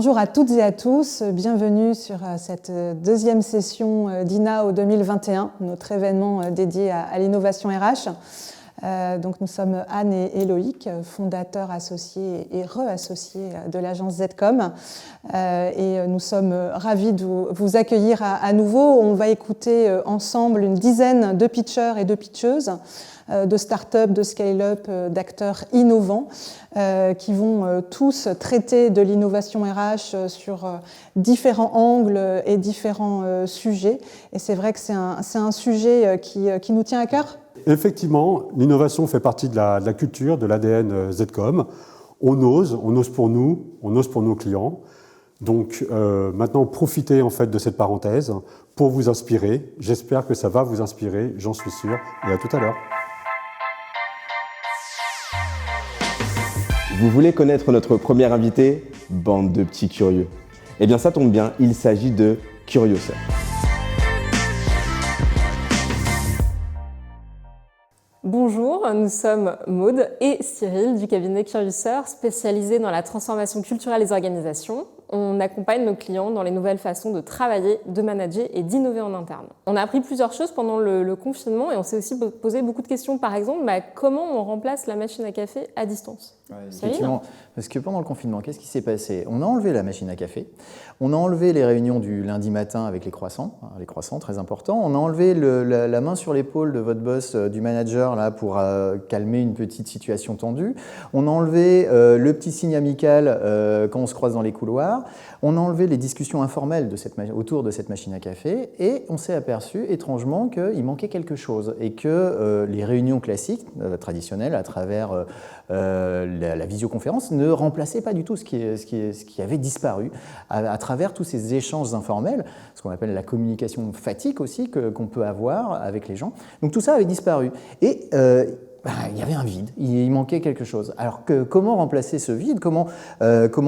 Bonjour à toutes et à tous, bienvenue sur cette deuxième session d'INAO 2021, notre événement dédié à l'innovation RH. Donc nous sommes Anne et Loïc, fondateurs associés et re-associés de l'agence ZCOM. Et nous sommes ravis de vous accueillir à nouveau. On va écouter ensemble une dizaine de pitchers et de pitcheuses, de start-up, de scale-up, d'acteurs innovants qui vont tous traiter de l'innovation RH sur différents angles et différents sujets. Et c'est vrai que c'est un sujet qui nous tient à cœur. Effectivement, l'innovation fait partie de la culture, de l'ADN ZCOM. On ose pour nous, on ose pour nos clients. Donc maintenant, profitez en fait de cette parenthèse pour vous inspirer. J'espère que ça va vous inspirer, j'en suis sûr. Et à tout à l'heure. Vous voulez connaître notre premier invité? Bande de petits curieux. Eh bien ça tombe bien, il s'agit de Curioser. Bonjour, nous sommes Maude et Cyril du cabinet Curioser, spécialisé dans la transformation culturelle des organisations. On accompagne nos clients dans les nouvelles façons de travailler, de manager et d'innover en interne. On a appris plusieurs choses pendant le confinement et on s'est aussi posé beaucoup de questions. Par exemple, comment on remplace la machine à café à distance? Effectivement, parce que pendant le confinement, qu'est-ce qui s'est passé? On a enlevé la machine à café, on a enlevé les réunions du lundi matin avec les croissants très important, on a enlevé la main sur l'épaule de votre boss, du manager là, pour calmer une petite situation tendue, on a enlevé le petit signe amical quand on se croise dans les couloirs, on a enlevé les discussions informelles autour de cette machine à café et on s'est aperçu étrangement qu'il manquait quelque chose et que les réunions classiques, traditionnelles à travers la visioconférence ne remplaçait pas du tout ce qui avait disparu à travers tous ces échanges informels, ce qu'on appelle la communication fatigue aussi qu'on peut avoir avec les gens. Donc tout ça avait disparu. Et il y avait un vide, il manquait quelque chose. Alors comment remplacer ce vide, comment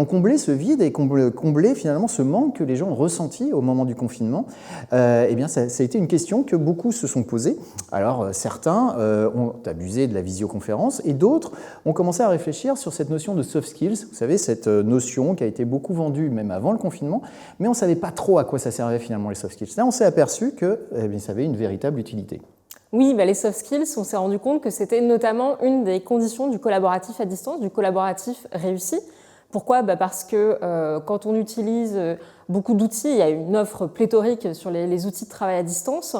combler ce vide et combler finalement ce manque que les gens ont ressenti au moment du confinement? Eh bien, ça a été une question que beaucoup se sont posées. Alors certains ont abusé de la visioconférence et d'autres ont commencé à réfléchir sur cette notion de soft skills. Vous savez, cette notion qui a été beaucoup vendue même avant le confinement, mais on ne savait pas trop à quoi ça servait finalement les soft skills. Là, on s'est aperçu que ça avait une véritable utilité. Oui, les soft skills, on s'est rendu compte que c'était notamment une des conditions du collaboratif à distance, du collaboratif réussi. Pourquoi? Parce que quand on utilise beaucoup d'outils, il y a une offre pléthorique sur les outils de travail à distance,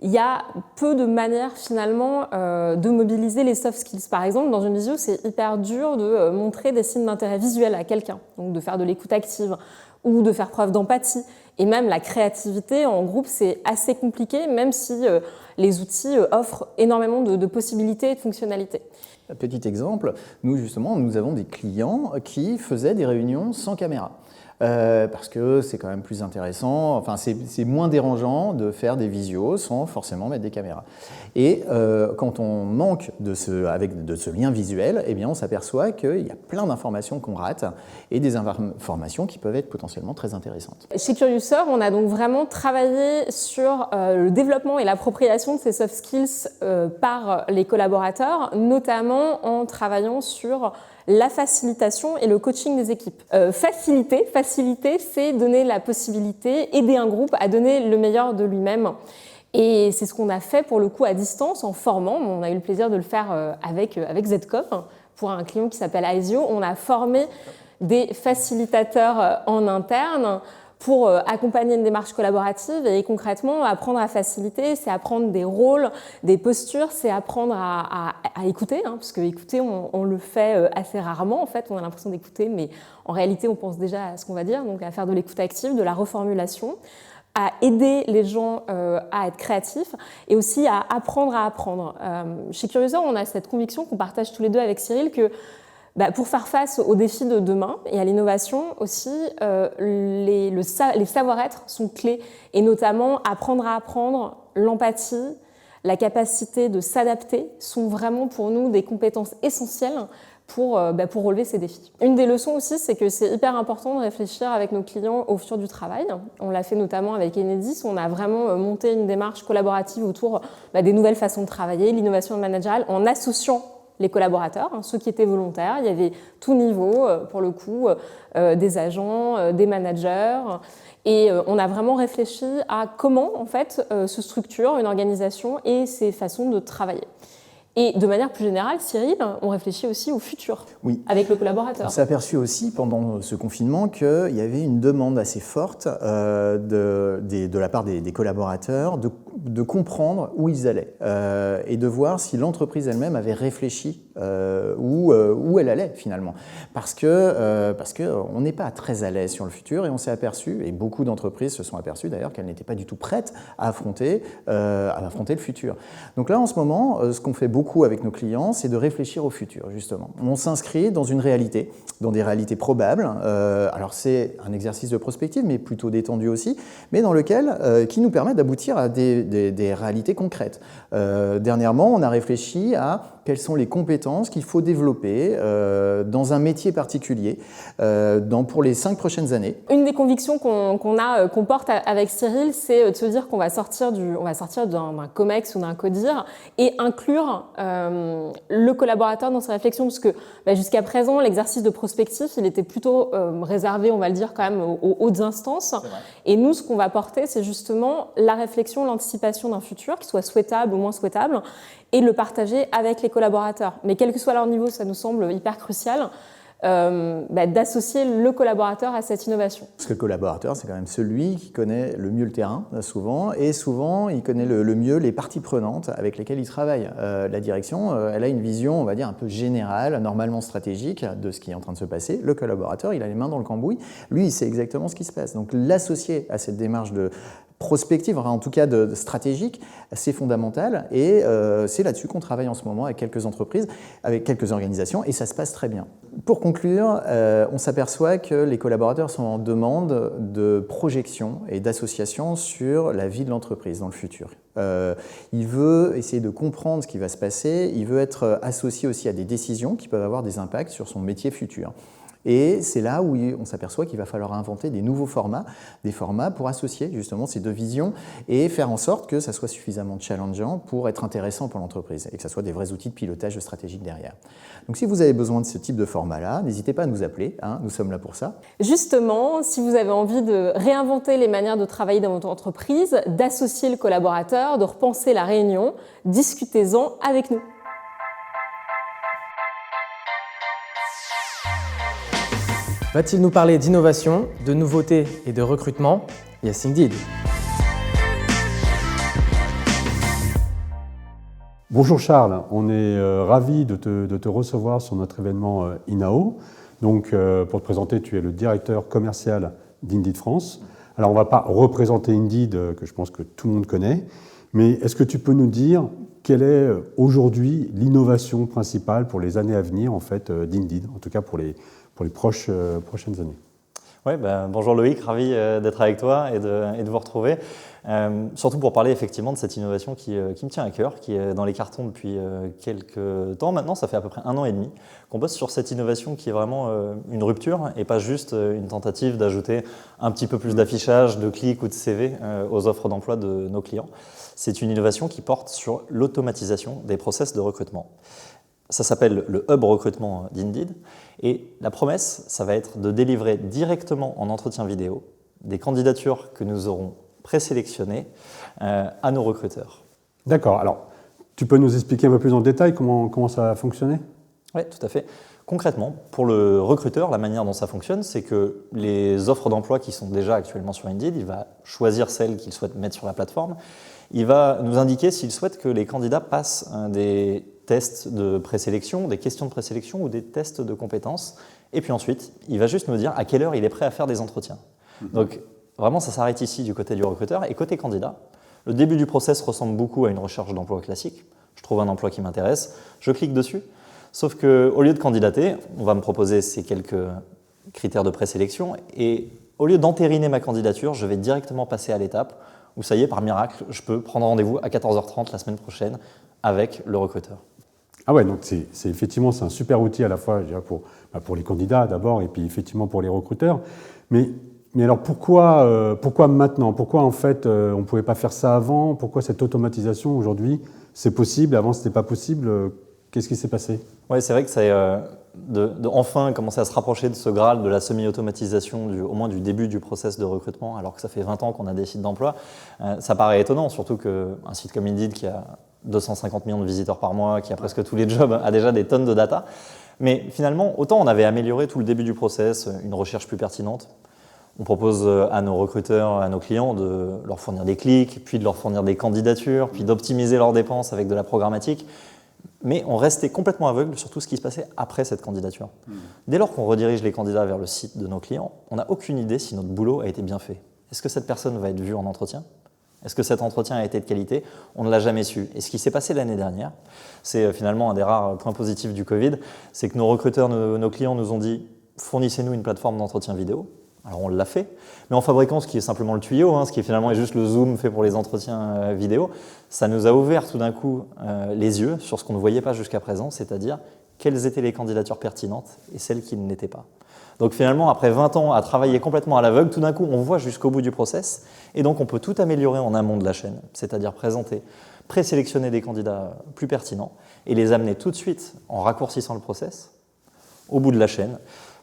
il y a peu de manières finalement de mobiliser les soft skills. Par exemple, dans une visio, c'est hyper dur de montrer des signes d'intérêt visuel à quelqu'un, donc de faire de l'écoute active ou de faire preuve d'empathie. Et même la créativité en groupe, c'est assez compliqué, même si les outils offrent énormément de possibilités et de fonctionnalités. Petit exemple, nous avons des clients qui faisaient des réunions sans caméra. Parce que c'est quand même plus intéressant, enfin c'est moins dérangeant de faire des visios sans forcément mettre des caméras. Et quand on manque de ce lien visuel, eh bien on s'aperçoit qu'il y a plein d'informations qu'on rate et des informations qui peuvent être potentiellement très intéressantes. Chez Curioser, on a donc vraiment travaillé sur le développement et l'appropriation de ces soft skills par les collaborateurs, notamment en travaillant sur la facilitation et le coaching des équipes. Faciliter, c'est donner la possibilité, aider un groupe à donner le meilleur de lui-même. Et c'est ce qu'on a fait pour le coup à distance en formant. On a eu le plaisir de le faire avec ZCOM pour un client qui s'appelle Aesio. On a formé des facilitateurs en interne pour accompagner une démarche collaborative et concrètement, apprendre à faciliter, c'est apprendre des rôles, des postures, c'est apprendre à écouter, parce que écouter, on le fait assez rarement en fait, on a l'impression d'écouter, mais en réalité, on pense déjà à ce qu'on va dire, donc à faire de l'écoute active, de la reformulation, à aider les gens à être créatifs et aussi à apprendre à apprendre. Chez Curioser, on a cette conviction qu'on partage tous les deux avec Cyril que pour faire face aux défis de demain et à l'innovation aussi, les savoir-être sont clés et notamment apprendre à apprendre, l'empathie, la capacité de s'adapter sont vraiment pour nous des compétences essentielles pour relever ces défis. Une des leçons aussi, c'est que c'est hyper important de réfléchir avec nos clients au futur du travail. On l'a fait notamment avec Enedis, on a vraiment monté une démarche collaborative autour des nouvelles façons de travailler, l'innovation managériale, en associant les collaborateurs, ceux qui étaient volontaires. Il y avait tout niveau, pour le coup, des agents, des managers. Et on a vraiment réfléchi à comment, en fait, se structure une organisation et ses façons de travailler. Et de manière plus générale, Cyril, on réfléchit aussi au futur avec le collaborateur. On s'est aperçu aussi pendant ce confinement qu'il y avait une demande assez forte de la part des collaborateurs de comprendre où ils allaient et de voir si l'entreprise elle-même avait réfléchi où elle allait finalement. Parce que on n'est pas très à l'aise sur le futur et on s'est aperçu, et beaucoup d'entreprises se sont aperçues d'ailleurs qu'elles n'étaient pas du tout prêtes à affronter le futur. Donc là en ce moment, ce qu'on fait beaucoup avec nos clients, c'est de réfléchir au futur justement. On s'inscrit dans une réalité, dans des réalités probables. Alors c'est un exercice de prospective, mais plutôt détendu aussi, mais dans lequel qui nous permet d'aboutir à des réalités concrètes. Dernièrement, on a réfléchi à quelles sont les compétences qu'il faut développer dans un métier particulier pour les 5 prochaines années. Une des convictions qu'on porte avec Cyril, c'est de se dire qu'on va sortir d'un COMEX ou d'un CODIR et inclure le collaborateur dans ses réflexions, parce que jusqu'à présent, l'exercice de prospectif, il était plutôt réservé, on va le dire, quand même aux hautes instances. Et nous, ce qu'on va porter, c'est justement la réflexion, l'anticipation d'un futur, qui soit souhaitable ou moins souhaitable, et le partager avec les collaborateurs. Mais quel que soit leur niveau, ça nous semble hyper crucial d'associer le collaborateur à cette innovation. Parce que le collaborateur, c'est quand même celui qui connaît le mieux le terrain, souvent, et souvent, il connaît le mieux les parties prenantes avec lesquelles il travaille. La direction, elle a une vision, on va dire, un peu générale, normalement stratégique, de ce qui est en train de se passer. Le collaborateur, il a les mains dans le cambouis. Lui, il sait exactement ce qui se passe. Donc, l'associer à cette démarche de prospective, en tout cas de stratégique, c'est fondamental et c'est là-dessus qu'on travaille en ce moment avec quelques entreprises, avec quelques organisations et ça se passe très bien. Pour conclure, on s'aperçoit que les collaborateurs sont en demande de projection et d'association sur la vie de l'entreprise dans le futur. Il veut essayer de comprendre ce qui va se passer, il veut être associé aussi à des décisions qui peuvent avoir des impacts sur son métier futur. Et c'est là où on s'aperçoit qu'il va falloir inventer des nouveaux formats, des formats pour associer justement ces deux visions et faire en sorte que ça soit suffisamment challengeant pour être intéressant pour l'entreprise et que ça soit des vrais outils de pilotage stratégique derrière. Donc si vous avez besoin de ce type de format-là, n'hésitez pas à nous appeler, nous sommes là pour ça. Justement, si vous avez envie de réinventer les manières de travailler dans votre entreprise, d'associer le collaborateur, de repenser la réunion, discutez-en avec nous. Va-t-il nous parler d'innovation, de nouveautés et de recrutement? Yes, indeed. Bonjour Charles, on est ravis de te recevoir sur notre événement INAO. Donc, pour te présenter, tu es le directeur commercial d'Indeed France. Alors, on ne va pas représenter Indeed, que je pense que tout le monde connaît, mais est-ce que tu peux nous dire quelle est aujourd'hui l'innovation principale pour les années à venir en fait, d'Indeed, en tout cas pour les prochaines années? Oui, bonjour Loïc, ravi d'être avec toi et de vous retrouver. Surtout pour parler effectivement de cette innovation qui me tient à cœur, qui est dans les cartons depuis quelques temps maintenant, ça fait à peu près 1 an et demi qu'on bosse sur cette innovation qui est vraiment une rupture et pas juste une tentative d'ajouter un petit peu plus d'affichage, de clics ou de CV aux offres d'emploi de nos clients. C'est une innovation qui porte sur l'automatisation des process de recrutement. Ça s'appelle le Hub recrutement d'Indeed et la promesse, ça va être de délivrer directement en entretien vidéo des candidatures que nous aurons présélectionnées à nos recruteurs. D'accord. Alors, tu peux nous expliquer un peu plus en détail comment ça va fonctionner? Oui, tout à fait. Concrètement, pour le recruteur, la manière dont ça fonctionne, c'est que les offres d'emploi qui sont déjà actuellement sur Indeed, il va choisir celles qu'il souhaite mettre sur la plateforme. Il va nous indiquer s'il souhaite que les candidats passent des tests de présélection, des questions de présélection ou des tests de compétences. Et puis ensuite, il va juste nous dire à quelle heure il est prêt à faire des entretiens. Donc vraiment, ça s'arrête ici du côté du recruteur. Et côté candidat, le début du process ressemble beaucoup à une recherche d'emploi classique. Je trouve un emploi qui m'intéresse, je clique dessus. Sauf qu'au lieu de candidater, on va me proposer ces quelques critères de présélection. Et au lieu d'entériner ma candidature, je vais directement passer à l'étape où ça y est, par miracle, je peux prendre rendez-vous à 14h30 la semaine prochaine avec le recruteur. Ah ouais, donc c'est effectivement c'est un super outil à la fois pour les candidats d'abord et puis effectivement pour les recruteurs. Mais alors pourquoi maintenant? Pourquoi en fait on ne pouvait pas faire ça avant? Pourquoi cette automatisation aujourd'hui c'est possible? Avant c'était pas possible. Qu'est-ce qui s'est passé? Oui, c'est vrai que c'est enfin commencer à se rapprocher de ce Graal de la semi-automatisation, au moins du début du process de recrutement, alors que ça fait 20 ans qu'on a des sites d'emploi. Ça paraît étonnant, surtout qu'un site comme Indeed qui a 250 millions de visiteurs par mois, qui a presque tous les jobs, a déjà des tonnes de data. Mais finalement, autant on avait amélioré tout le début du process, une recherche plus pertinente. On propose à nos recruteurs, à nos clients de leur fournir des clics, puis de leur fournir des candidatures, puis d'optimiser leurs dépenses avec de la programmatique. Mais on restait complètement aveugle sur tout ce qui se passait après cette candidature. Dès lors qu'on redirige les candidats vers le site de nos clients, on n'a aucune idée si notre boulot a été bien fait. Est-ce que cette personne va être vue en entretien? Est-ce que cet entretien a été de qualité? On ne l'a jamais su. Et ce qui s'est passé l'année dernière, c'est finalement un des rares points positifs du Covid, c'est que nos recruteurs, nos clients nous ont dit « fournissez-nous une plateforme d'entretien vidéo ». Alors on l'a fait, mais en fabriquant ce qui est simplement le tuyau, ce qui finalement est juste le Zoom fait pour les entretiens vidéo, ça nous a ouvert tout d'un coup les yeux sur ce qu'on ne voyait pas jusqu'à présent, c'est-à-dire quelles étaient les candidatures pertinentes et celles qui ne l'étaient pas. Donc finalement, après 20 ans à travailler complètement à l'aveugle, tout d'un coup on voit jusqu'au bout du process et donc on peut tout améliorer en amont de la chaîne, c'est-à-dire présenter, présélectionner des candidats plus pertinents et les amener tout de suite en raccourcissant le process au bout de la chaîne.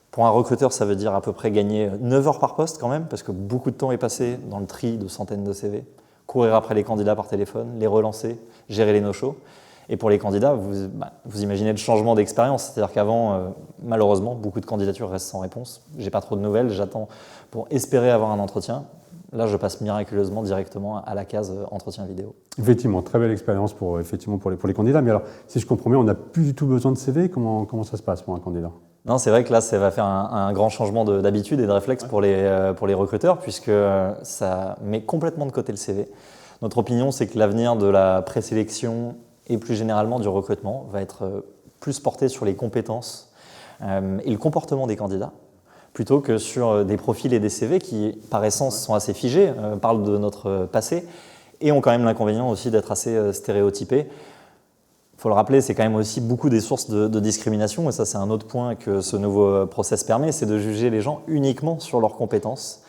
Pour un recruteur, ça veut dire à peu près gagner 9 heures par poste quand même, parce que beaucoup de temps est passé dans le tri de centaines de CV, courir après les candidats par téléphone, les relancer, gérer les no-shows. Et pour les candidats, vous imaginez le changement d'expérience. C'est-à-dire qu'avant, malheureusement, beaucoup de candidatures restent sans réponse. J'ai pas trop de nouvelles, j'attends pour espérer avoir un entretien. Là, je passe miraculeusement directement à la case entretien vidéo. Effectivement, très belle expérience pour les candidats. Mais alors, si je comprends bien, on n'a plus du tout besoin de CV. Comment ça se passe pour un candidat? Non, c'est vrai que là, ça va faire un grand changement d'habitude et de réflexe pour les recruteurs, puisque ça met complètement de côté le CV. Notre opinion, c'est que l'avenir de la présélection et plus généralement du recrutement va être plus porté sur les compétences et le comportement des candidats, plutôt que sur des profils et des CV qui, par essence, sont assez figés, parlent de notre passé et ont quand même l'inconvénient aussi d'être assez stéréotypés. Il faut le rappeler, c'est quand même aussi beaucoup des sources de discrimination, et ça c'est un autre point que ce nouveau process permet, c'est de juger les gens uniquement sur leurs compétences.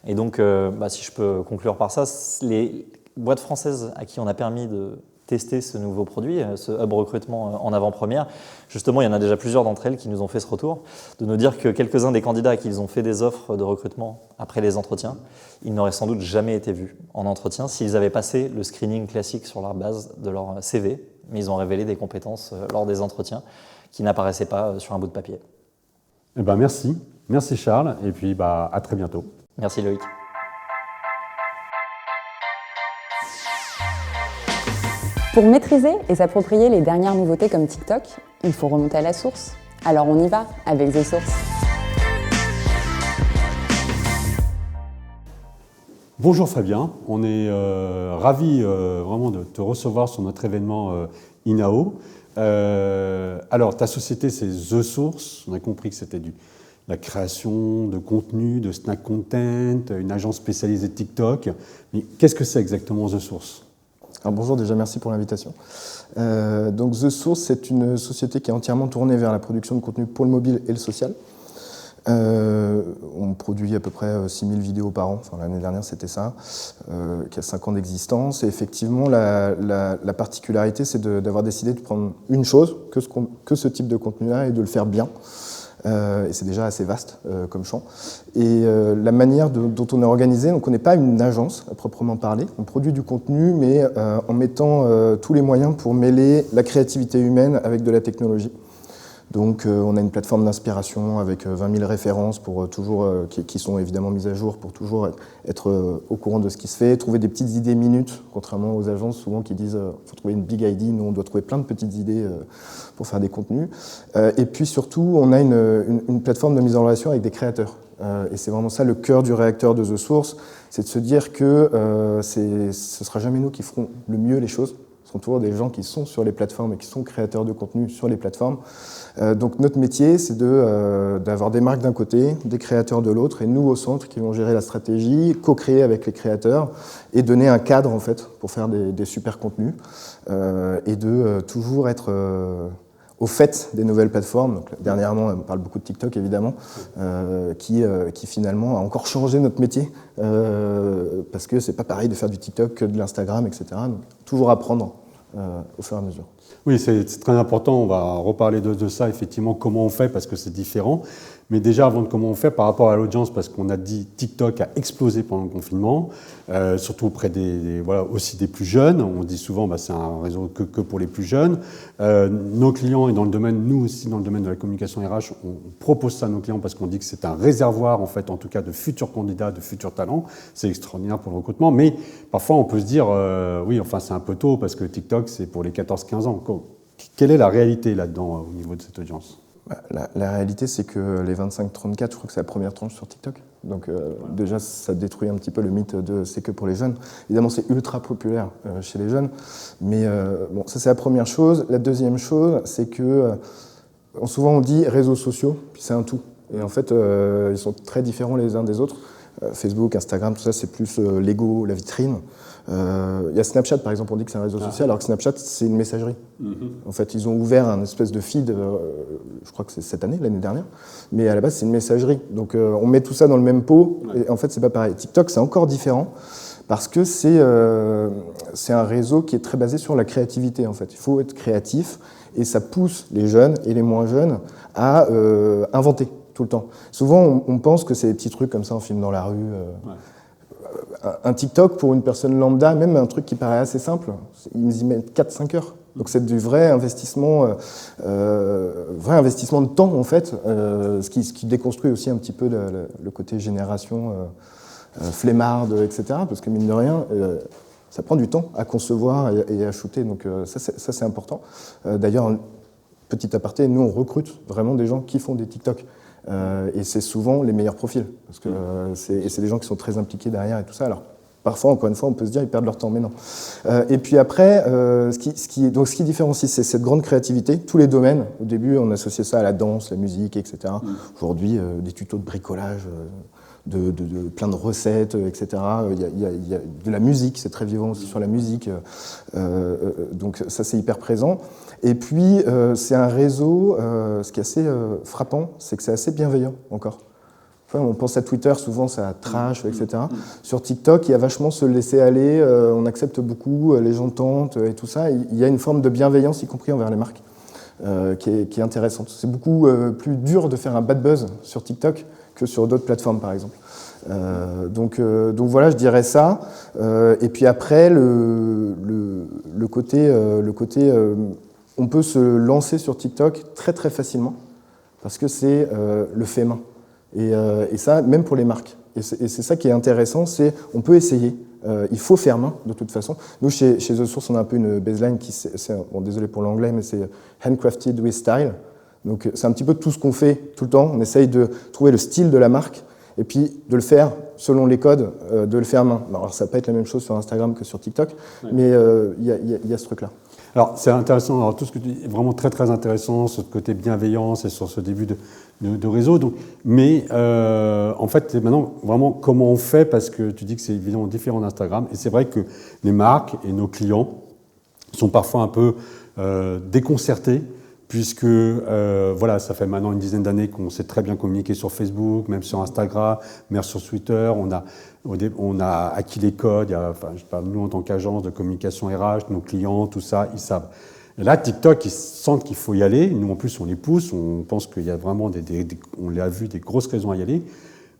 Et donc, si je peux conclure par ça, les boîtes françaises à qui on a permis de tester ce nouveau produit, ce hub recrutement en avant-première, justement il y en a déjà plusieurs d'entre elles qui nous ont fait ce retour, de nous dire que quelques-uns des candidats à qui ils ont fait des offres de recrutement après les entretiens, ils n'auraient sans doute jamais été vus en entretien s'ils avaient passé le screening classique sur la base de leur CV, mais ils ont révélé des compétences lors des entretiens qui n'apparaissaient pas sur un bout de papier. Eh ben merci Charles, et puis à très bientôt. Merci Loïc. Pour maîtriser et s'approprier les dernières nouveautés comme TikTok, il faut remonter à la source. Alors on y va avec The Source. Bonjour Fabien, on est ravis vraiment de te recevoir sur notre événement INAO. Alors ta société c'est The Source, on a compris que c'était la création de contenu, de snack content, une agence spécialisée de TikTok. Mais qu'est-ce que c'est exactement The Source ? Alors bonjour, déjà merci pour l'invitation. Donc The Source, c'est une société qui est entièrement tournée vers la production de contenu pour le mobile et le social. On produit à peu près 6000 vidéos par an, enfin, l'année dernière c'était ça, qui a 5 ans d'existence. Et effectivement, la particularité, c'est d'avoir décidé de prendre une chose, que ce type de contenu-là, et de le faire bien. Et c'est déjà assez vaste comme champ. Et la manière dont on est organisé, donc on n'est pas une agence à proprement parler, on produit du contenu, mais en mettant tous les moyens pour mêler la créativité humaine avec de la technologie. Donc on a une plateforme d'inspiration avec 20 000 références pour toujours, qui sont évidemment mises à jour pour toujours être au courant de ce qui se fait, trouver des petites idées minutes, contrairement aux agences souvent qui disent faut trouver une big idea, nous on doit trouver plein de petites idées pour faire des contenus. Et puis surtout on a une plateforme de mise en relation avec des créateurs. Et c'est vraiment ça le cœur du réacteur de The Source, c'est de se dire que ce ne sera jamais nous qui ferons le mieux les choses. Ce sont toujours des gens qui sont sur les plateformes et qui sont créateurs de contenu sur les plateformes. Donc notre métier, c'est d'avoir des marques d'un côté, des créateurs de l'autre, et nous au centre qui vont gérer la stratégie, co-créer avec les créateurs et donner un cadre en fait pour faire des super contenus et de toujours être au fait des nouvelles plateformes. Donc, dernièrement, on parle beaucoup de TikTok évidemment, qui finalement a encore changé notre métier parce que c'est pas pareil de faire du TikTok que de l'Instagram, etc. Donc toujours apprendre au fur et à mesure. Oui, c'est très important, on va reparler de ça, effectivement, comment on fait, parce que c'est différent. Mais déjà, avant de comment on fait, par rapport à l'audience, parce qu'on a dit TikTok a explosé pendant le confinement, surtout auprès aussi des plus jeunes. On dit souvent c'est un réseau que pour les plus jeunes. Nos clients, et dans le domaine, nous aussi, dans le domaine de la communication RH, on propose ça à nos clients parce qu'on dit que c'est un réservoir, en fait, en tout cas, de futurs candidats, de futurs talents. C'est extraordinaire pour le recrutement. Mais parfois, on peut se dire, oui, enfin, c'est un peu tôt parce que TikTok, c'est pour les 14-15 ans. Quelle est la réalité là-dedans au niveau de cette audience ? La réalité, c'est que les 25-34, je crois que c'est la première tranche sur TikTok. Donc déjà, ça détruit un petit peu le mythe de c'est que pour les jeunes. Évidemment, c'est ultra populaire chez les jeunes. Mais bon, ça, c'est la première chose. La deuxième chose, c'est que souvent on dit réseaux sociaux, puis c'est un tout. Et en fait, ils sont très différents les uns des autres. Facebook, Instagram, tout ça, c'est plus l'ego, la vitrine. Il y a Snapchat, par exemple, on dit que c'est un réseau social, alors que Snapchat, c'est une messagerie. En fait, ils ont ouvert un espèce de feed, je crois que c'est cette année, l'année dernière, mais à la base, c'est une messagerie. Donc, on met tout ça dans le même pot, et en fait, c'est pas pareil. TikTok, c'est encore différent, parce que c'est un réseau qui est très basé sur la créativité, en fait. Il faut être créatif, et ça pousse les jeunes et les moins jeunes à inventer tout le temps. Souvent, on pense que c'est des petits trucs comme ça, on filme dans la rue. Un TikTok, pour une personne lambda, même un truc qui paraît assez simple, ils y mettent 4-5 heures. Donc c'est du vrai investissement de temps, en fait, ce qui déconstruit aussi un petit peu le côté génération flemmarde, etc. Parce que mine de rien, ça prend du temps à concevoir et à shooter. Donc ça, c'est important. D'ailleurs, petit aparté, nous, on recrute vraiment des gens qui font des TikTok. Et c'est souvent les meilleurs profils, parce que c'est des gens qui sont très impliqués derrière et tout ça. Alors parfois, encore une fois, on peut se dire ils perdent leur temps, mais non. Et puis après, ce qui différencie, c'est cette grande créativité. Tous les domaines, au début, on associait ça à la danse, la musique, etc. Aujourd'hui, des tutos de bricolage, de plein de recettes, etc. Il y a de la musique, c'est très vivant aussi sur la musique. Donc ça, c'est hyper présent. Et puis, c'est un réseau, ce qui est assez frappant, c'est que c'est assez bienveillant encore. Enfin, on pense à Twitter, souvent ça trash, etc. Sur TikTok, il y a vachement se laisser aller, on accepte beaucoup, les gens tentent et tout ça. Il y a une forme de bienveillance, y compris envers les marques, qui est intéressante. C'est beaucoup plus dur de faire un bad buzz sur TikTok que sur d'autres plateformes, par exemple. Donc voilà, je dirais ça. Et puis après, le côté on peut se lancer sur TikTok très très facilement parce que c'est le fait main. Et ça, même pour les marques. Et c'est ça qui est intéressant, c'est on peut essayer. Il faut faire main, de toute façon. Nous, chez The Source, on a un peu une baseline qui, bon, désolé pour l'anglais, mais c'est handcrafted with style. Donc c'est un petit peu tout ce qu'on fait tout le temps. On essaye de trouver le style de la marque et puis de le faire selon les codes, de le faire main. Alors ça peut être la même chose sur Instagram que sur TikTok, mais il y a ce truc-là. Alors c'est intéressant, alors, tout ce que tu dis est vraiment très très intéressant, ce côté bienveillance et sur ce début de réseau. Donc, mais en fait, maintenant, vraiment, comment on fait, parce que tu dis que c'est évidemment différent d'Instagram, et c'est vrai que les marques et nos clients sont parfois un peu déconcertés, puisque voilà, ça fait maintenant une dizaine d'années qu'on sait très bien communiquer sur Facebook, même sur Instagram, même sur Twitter. On a acquis les codes. Enfin, je parle nous en tant qu'agence de communication RH, nos clients, tout ça, ils savent. Et là, TikTok, ils sentent qu'il faut y aller. Nous, en plus, on les pousse. On pense qu'il y a vraiment on l'a vu, des grosses raisons à y aller.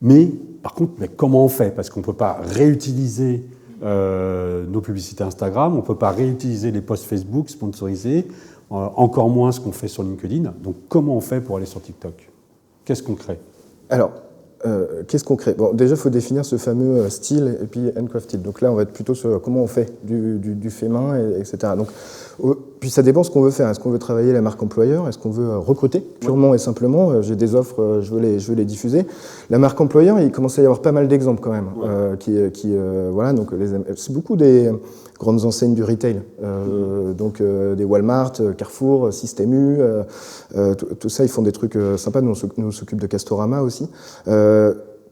Mais par contre, comment on fait? Parce qu'on ne peut pas réutiliser nos publicités Instagram, on ne peut pas réutiliser les posts Facebook sponsorisés. Encore moins ce qu'on fait sur LinkedIn. Donc, comment on fait pour aller sur TikTok? Qu'est-ce qu'on crée? Alors, qu'est-ce qu'on crée? Bon, déjà, il faut définir ce fameux style et puis handcrafted. Donc là, on va être plutôt sur comment on fait du fait main, etc. Donc, puis ça dépend ce qu'on veut faire. Est-ce qu'on veut travailler la marque employeur? Est-ce qu'on veut recruter purement et simplement? J'ai des offres, je veux les diffuser. La marque employeur, il commence à y avoir pas mal d'exemples quand même. Voilà, donc c'est beaucoup des grandes enseignes du retail. Donc des Walmart, Carrefour, Système U, tout ça, ils font des trucs sympas. Nous, on s'occupe de Castorama aussi.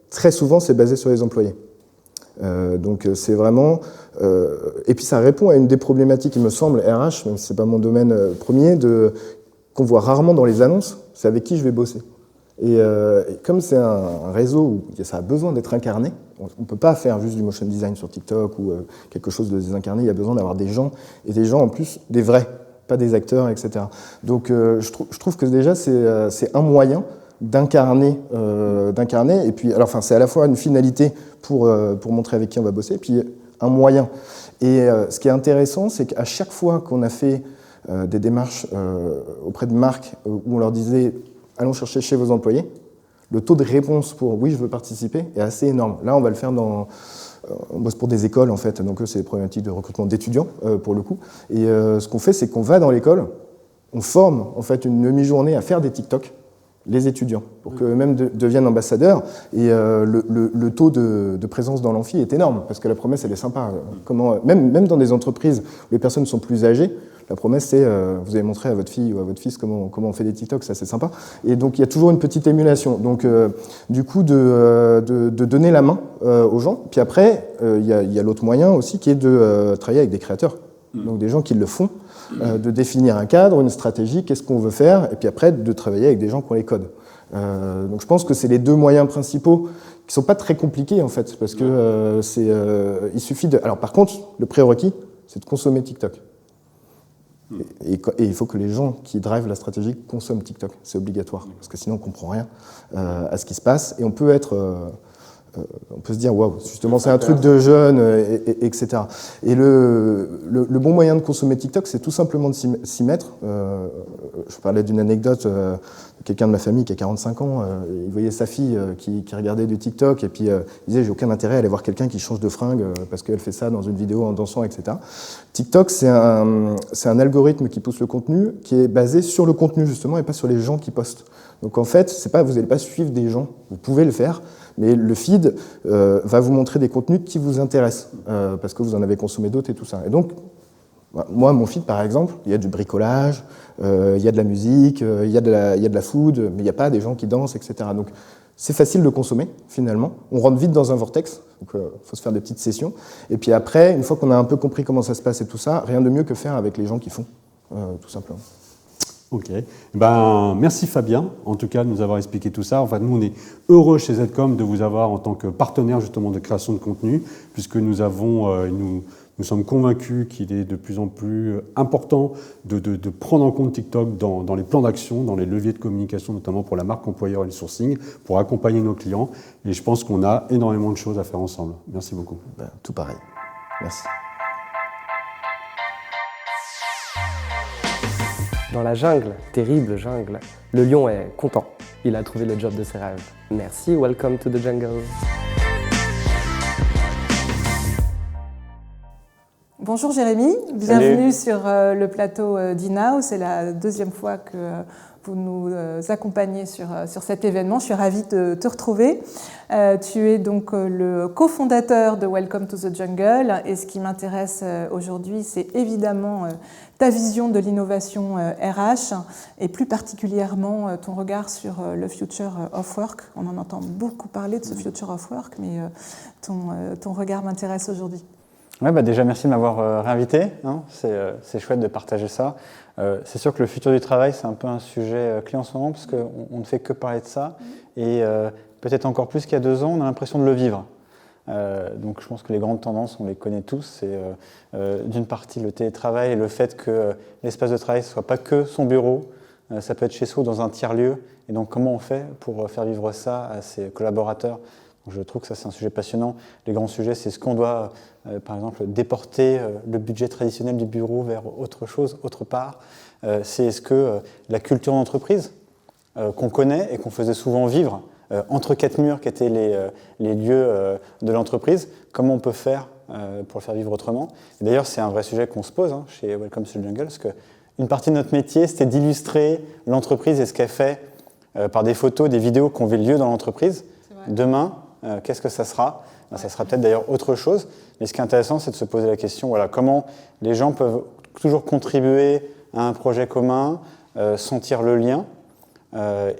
Très souvent, c'est basé sur les employés. Donc c'est vraiment... et puis ça répond à une des problématiques, il me semble, RH, même si ce n'est pas mon domaine premier, qu'on voit rarement dans les annonces, c'est avec qui je vais bosser. Et comme c'est un réseau où ça a besoin d'être incarné, on ne peut pas faire juste du motion design sur TikTok ou quelque chose de désincarné, il y a besoin d'avoir des gens, et des gens en plus, des vrais, pas des acteurs, etc. Donc je trouve que déjà c'est un moyen d'incarner, et puis alors c'est à la fois une finalité pour montrer avec qui on va bosser, et puis un moyen. Et ce qui est intéressant, c'est qu'à chaque fois qu'on a fait des démarches auprès de marques où on leur disait « allons chercher chez vos employés », le taux de réponse pour « oui, je veux participer » est assez énorme. Là, on va le faire on bosse pour des écoles, en fait, donc c'est des problématiques de recrutement d'étudiants, pour le coup. Et ce qu'on fait, c'est qu'on va dans l'école, on forme, en fait, une demi-journée à faire des TikTok, les étudiants, pour qu'eux-mêmes deviennent ambassadeurs. Et le taux de présence dans l'amphi est énorme, parce que la promesse, elle est sympa. Même dans des entreprises où les personnes sont plus âgées, la promesse, c'est vous allez montrer à votre fille ou à votre fils comment on fait des TikTok, ça c'est sympa. Et donc il y a toujours une petite émulation. Donc du coup, de donner la main aux gens. Puis après, il y a l'autre moyen aussi qui est de travailler avec des créateurs. Donc des gens qui le font, de définir un cadre, une stratégie, qu'est-ce qu'on veut faire, et puis après de travailler avec des gens qui ont les codes. Donc je pense que c'est les deux moyens principaux qui sont pas très compliqués en fait, parce que il suffit de. Alors par contre, le prérequis, c'est de consommer TikTok. Et il faut que les gens qui drivent la stratégie consomment TikTok, c'est obligatoire, parce que sinon on comprend rien à ce qui se passe, et on peut se dire waouh, justement c'est un truc de jeune, etc. Et le bon moyen de consommer TikTok, c'est tout simplement de s'y mettre. Je parlais d'une anecdote, quelqu'un de ma famille qui a 45 ans, il voyait sa fille qui regardait du TikTok, et puis il disait j'ai aucun intérêt à aller voir quelqu'un qui change de fringue parce qu'elle fait ça dans une vidéo en dansant, etc. TikTok, c'est un algorithme qui pousse le contenu, qui est basé sur le contenu justement, et pas sur les gens qui postent. Donc en fait, vous n'allez pas suivre des gens, vous pouvez le faire, mais le feed va vous montrer des contenus qui vous intéressent, parce que vous en avez consommé d'autres et tout ça. Et donc, moi, mon feed, par exemple, il y a du bricolage, il y a de la musique, il y a de la food, mais il n'y a pas des gens qui dansent, etc. Donc c'est facile de consommer, finalement. On rentre vite dans un vortex, donc il faut se faire des petites sessions. Et puis après, une fois qu'on a un peu compris comment ça se passe et tout ça, rien de mieux que faire avec les gens qui font, tout simplement. Ok. Merci Fabien, en tout cas, de nous avoir expliqué tout ça. Enfin, nous, on est heureux chez Zcom de vous avoir en tant que partenaire justement de création de contenu, puisque nous sommes convaincus qu'il est de plus en plus important de prendre en compte TikTok dans les plans d'action, dans les leviers de communication, notamment pour la marque employeur et le sourcing, pour accompagner nos clients. Et je pense qu'on a énormément de choses à faire ensemble. Merci beaucoup. Tout pareil. Merci. Dans la jungle, terrible jungle, le lion est content. Il a trouvé le job de ses rêves. Merci, welcome to the jungle. Bonjour Jérémy, bienvenue sur le plateau d'INAO. C'est la deuxième fois que vous nous accompagnez sur cet événement. Je suis ravie de te retrouver. Tu es donc le cofondateur de Welcome to the Jungle, et ce qui m'intéresse aujourd'hui, c'est évidemment ta vision de l'innovation RH et plus particulièrement ton regard sur le future of work. On en entend beaucoup parler de ce future of work, mais ton regard m'intéresse aujourd'hui. Ouais, déjà merci de m'avoir réinvité, hein. C'est chouette de partager ça. C'est sûr que le futur du travail, c'est un peu un sujet clé en ce moment, parce qu'on ne fait que parler de ça, et peut-être encore plus qu'il y a 2 ans, on a l'impression de le vivre. Donc je pense que les grandes tendances, on les connaît tous, c'est d'une partie le télétravail et le fait que l'espace de travail ne soit pas que son bureau, ça peut être chez soi dans un tiers-lieu, et donc comment on fait pour faire vivre ça à ses collaborateurs. Donc, je trouve que ça c'est un sujet passionnant. Les grands sujets, c'est ce qu'on doit, par exemple, déporter le budget traditionnel du bureau vers autre chose, autre part. C'est est-ce que la culture d'entreprise qu'on connaît et qu'on faisait souvent vivre entre 4 murs qui étaient les lieux de l'entreprise, comment on peut faire pour le faire vivre autrement. Et d'ailleurs, c'est un vrai sujet qu'on se pose chez Welcome to the Jungle, parce qu'une partie de notre métier, c'était d'illustrer l'entreprise et ce qu'elle fait par des photos, des vidéos qui ont lieu dans l'entreprise. Demain, qu'est-ce que ça sera ? Ça sera peut-être d'ailleurs autre chose, mais ce qui est intéressant, c'est de se poser la question, comment les gens peuvent toujours contribuer à un projet commun, sentir le lien.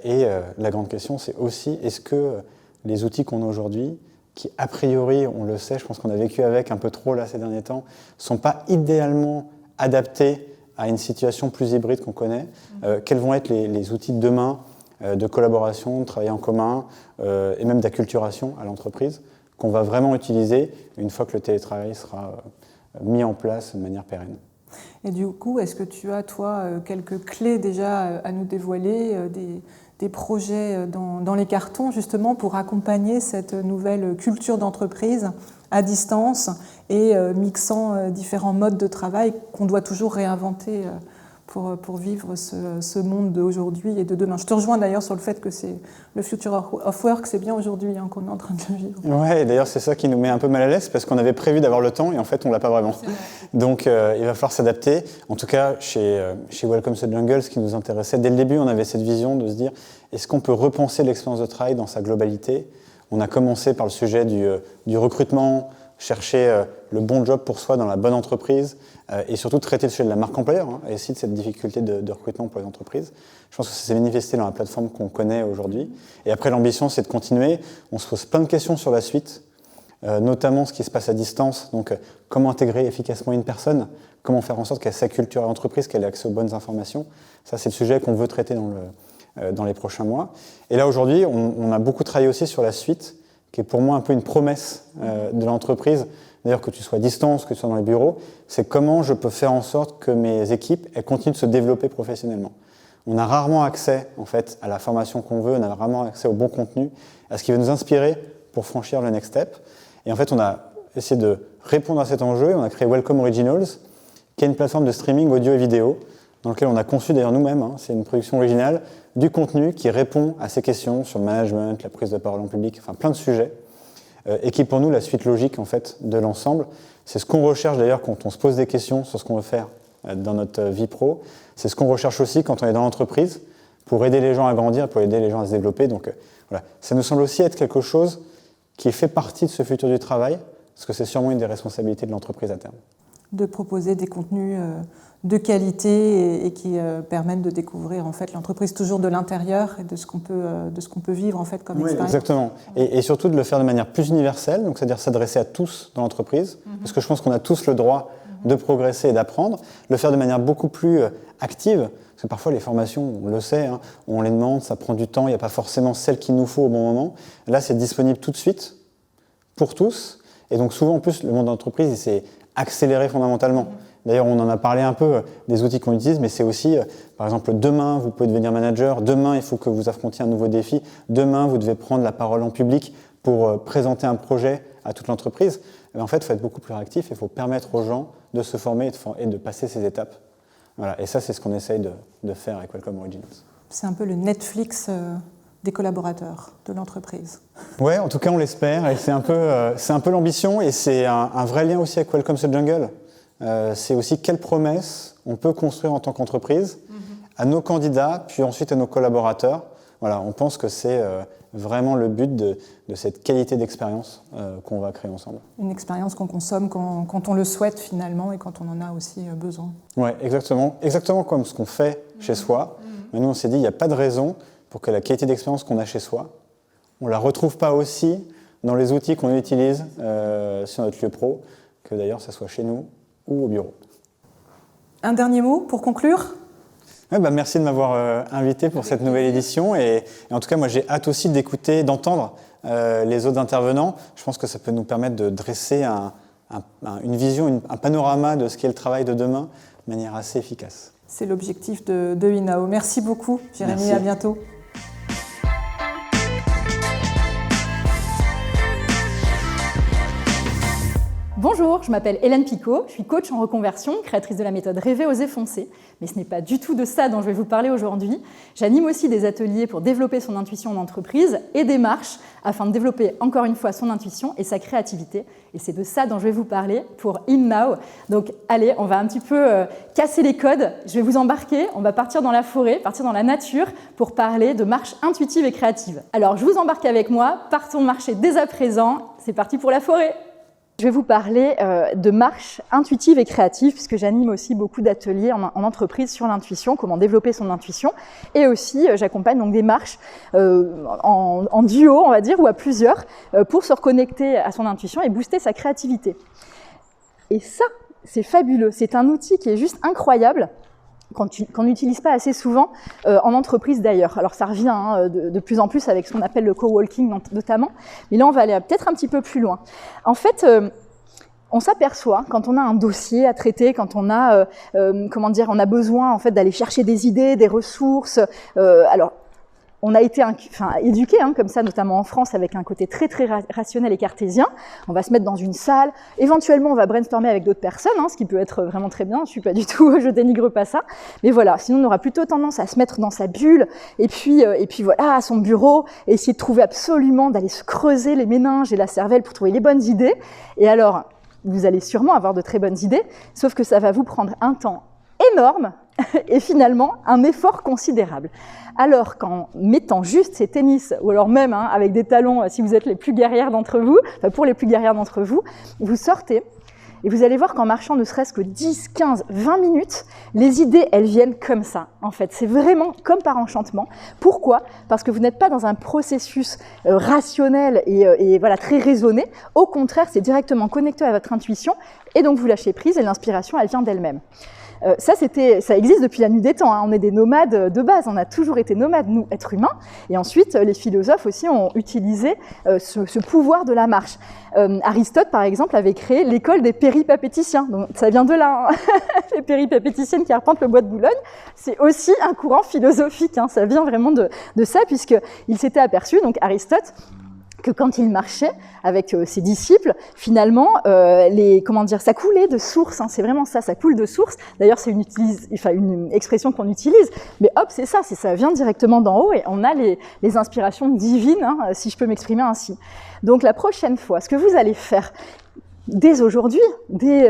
Et la grande question, c'est aussi, est-ce que les outils qu'on a aujourd'hui, qui a priori, on le sait, je pense qu'on a vécu avec un peu trop là ces derniers temps, ne sont pas idéalement adaptés à une situation plus hybride qu'on connaît. Quels vont être les outils de demain de collaboration, de travail en commun et même d'acculturation à l'entreprise qu'on va vraiment utiliser une fois que le télétravail sera mis en place de manière pérenne. Et du coup, est-ce que tu as, toi, quelques clés déjà à nous dévoiler, des projets dans les cartons, justement, pour accompagner cette nouvelle culture d'entreprise à distance et mixant différents modes de travail qu'on doit toujours réinventer pour vivre ce monde d'aujourd'hui et de demain. Je te rejoins d'ailleurs sur le fait que c'est le future of work, c'est bien aujourd'hui qu'on est en train de le vivre. Ouais, d'ailleurs c'est ça qui nous met un peu mal à l'aise parce qu'on avait prévu d'avoir le temps et en fait on l'a pas vraiment. Donc il va falloir s'adapter. En tout cas chez Welcome to the Jungle, ce qui nous intéressait dès le début, on avait cette vision de se dire est-ce qu'on peut repenser l'expérience de travail dans sa globalité. On a commencé par le sujet du recrutement, chercher le bon job pour soi dans la bonne entreprise et surtout traiter le sujet de la marque employeur et essayer de cette difficulté de recrutement pour les entreprises. Je pense que ça s'est manifesté dans la plateforme qu'on connaît aujourd'hui. Et après, l'ambition, c'est de continuer. On se pose plein de questions sur la suite, notamment ce qui se passe à distance. Donc, comment intégrer efficacement une personne, comment faire en sorte qu'elle ait sa culture à l'entreprise, qu'elle ait accès aux bonnes informations. Ça, c'est le sujet qu'on veut traiter dans les prochains mois. Et là, aujourd'hui, on a beaucoup travaillé aussi sur la suite, qui est pour moi un peu une promesse de l'entreprise. D'ailleurs, que tu sois à distance, que tu sois dans les bureaux, c'est comment je peux faire en sorte que mes équipes elles continuent de se développer professionnellement. On a rarement accès en fait, à la formation qu'on veut, on a rarement accès au bon contenu, à ce qui va nous inspirer pour franchir le next step. Et en fait, on a essayé de répondre à cet enjeu. On a créé Welcome Originals, qui est une plateforme de streaming audio et vidéo, dans laquelle on a conçu d'ailleurs nous-mêmes, c'est une production originale, du contenu qui répond à ces questions sur le management, la prise de parole en public, enfin plein de sujets. Et qui est pour nous la suite logique en fait, de l'ensemble. C'est ce qu'on recherche d'ailleurs quand on se pose des questions sur ce qu'on veut faire dans notre vie pro. C'est ce qu'on recherche aussi quand on est dans l'entreprise pour aider les gens à grandir, pour aider les gens à se développer. Donc voilà, ça nous semble aussi être quelque chose qui fait partie de ce futur du travail, parce que c'est sûrement une des responsabilités de l'entreprise à terme. De proposer des contenus de qualité et qui permettent de découvrir en fait l'entreprise toujours de l'intérieur et de ce qu'on peut vivre en fait comme expérience. Exactement. Et surtout de le faire de manière plus universelle, donc c'est-à-dire s'adresser à tous dans l'entreprise, parce que je pense qu'on a tous le droit de progresser et d'apprendre, le faire de manière beaucoup plus active, parce que parfois les formations, on le sait, on les demande, ça prend du temps, il n'y a pas forcément celle qu'il nous faut au bon moment. Là, c'est disponible tout de suite pour tous, et donc souvent en plus le monde de l'entreprise, il s'est accéléré fondamentalement. D'ailleurs, on en a parlé un peu des outils qu'on utilise, mais c'est aussi, par exemple, demain, vous pouvez devenir manager, demain, il faut que vous affrontiez un nouveau défi, demain, vous devez prendre la parole en public pour présenter un projet à toute l'entreprise. En fait, il faut être beaucoup plus réactif et il faut permettre aux gens de se former et de passer ces étapes. Voilà. Et ça, c'est ce qu'on essaye de faire avec Welcome Originals. C'est un peu le Netflix des collaborateurs de l'entreprise. Ouais, en tout cas, on l'espère. Et c'est un peu l'ambition et c'est un vrai lien aussi avec Welcome to the Jungle. C'est aussi quelles promesses on peut construire en tant qu'entreprise à nos candidats, puis ensuite à nos collaborateurs. Voilà, on pense que c'est vraiment le but de cette qualité d'expérience qu'on va créer ensemble. Une expérience qu'on consomme quand on le souhaite finalement et quand on en a aussi besoin. Oui, exactement. Exactement comme ce qu'on fait chez soi. Mais nous, on s'est dit, il n'y a pas de raison pour que la qualité d'expérience qu'on a chez soi, on ne la retrouve pas aussi dans les outils qu'on utilise sur notre lieu pro, que d'ailleurs, ça soit chez nous ou au bureau. Un dernier mot pour conclure ? Merci de m'avoir invité pour cette nouvelle édition et en tout cas moi j'ai hâte aussi d'écouter, d'entendre les autres intervenants. Je pense que ça peut nous permettre de dresser une vision, un panorama de ce qu'est le travail de demain de manière assez efficace. C'est l'objectif de INAO. Merci beaucoup Jérémy, Merci. À bientôt. Bonjour, je m'appelle Hélène Picot, je suis coach en reconversion, créatrice de la méthode Rêver, Oser, Foncer. Mais ce n'est pas du tout de ça dont je vais vous parler aujourd'hui. J'anime aussi des ateliers pour développer son intuition en entreprise et des marches afin de développer encore une fois son intuition et sa créativité. Et c'est de ça dont je vais vous parler pour InNow. Donc allez, on va un petit peu casser les codes. Je vais vous embarquer, on va partir dans la forêt, partir dans la nature pour parler de marches intuitives et créatives. Alors je vous embarque avec moi, partons marcher dès à présent. C'est parti pour la forêt. Je vais vous parler de marches intuitives et créatives, puisque j'anime aussi beaucoup d'ateliers en entreprise sur l'intuition, comment développer son intuition. Et aussi, j'accompagne donc des marches en duo, on va dire, ou à plusieurs, pour se reconnecter à son intuition et booster sa créativité. Et ça, c'est fabuleux. C'est un outil qui est juste incroyable. qu'on n'utilise pas assez souvent en entreprise d'ailleurs. Alors ça revient de plus en plus avec ce qu'on appelle le coworking notamment, mais là on va aller peut-être un petit peu plus loin. En fait, on s'aperçoit quand on a un dossier à traiter, quand on a on a besoin en fait d'aller chercher des idées, des ressources. Alors on a été éduqué comme ça, notamment en France, avec un côté très très rationnel et cartésien. On va se mettre dans une salle, éventuellement on va brainstormer avec d'autres personnes, ce qui peut être vraiment très bien. Je dénigre pas ça, mais voilà. Sinon on aura plutôt tendance à se mettre dans sa bulle et puis voilà, à son bureau, et essayer de trouver absolument, d'aller se creuser les méninges et la cervelle pour trouver les bonnes idées. Et alors, vous allez sûrement avoir de très bonnes idées, sauf que ça va vous prendre un temps énorme et finalement un effort considérable. Alors qu'en mettant juste ces tennis, ou alors même avec des talons, si vous êtes les plus guerrières d'entre vous, pour les plus guerrières d'entre vous, vous sortez et vous allez voir qu'en marchant ne serait-ce que 10, 15, 20 minutes, les idées, elles viennent comme ça. En fait, c'est vraiment comme par enchantement. Pourquoi ? Parce que vous n'êtes pas dans un processus rationnel et voilà, très raisonné. Au contraire, c'est directement connecté à votre intuition et donc vous lâchez prise et l'inspiration, elle vient d'elle-même. Ça existe depuis la nuit des temps. On est des nomades de base. On a toujours été nomades, nous, êtres humains. Et ensuite, les philosophes aussi ont utilisé ce pouvoir de la marche. Aristote, par exemple, avait créé l'école des péripapéticiens. Donc, ça vient de là. Les péripapéticiennes qui arpentent le bois de Boulogne, c'est aussi un courant philosophique. Ça vient vraiment de ça, puisqu'il s'était aperçu, donc Aristote, que quand il marchait avec ses disciples, finalement, ça coulait de source. C'est vraiment ça, ça coule de source. D'ailleurs, c'est une expression qu'on utilise, mais hop, c'est ça vient directement d'en haut et on a les inspirations divines, si je peux m'exprimer ainsi. Donc la prochaine fois, ce que vous allez faire dès aujourd'hui, dès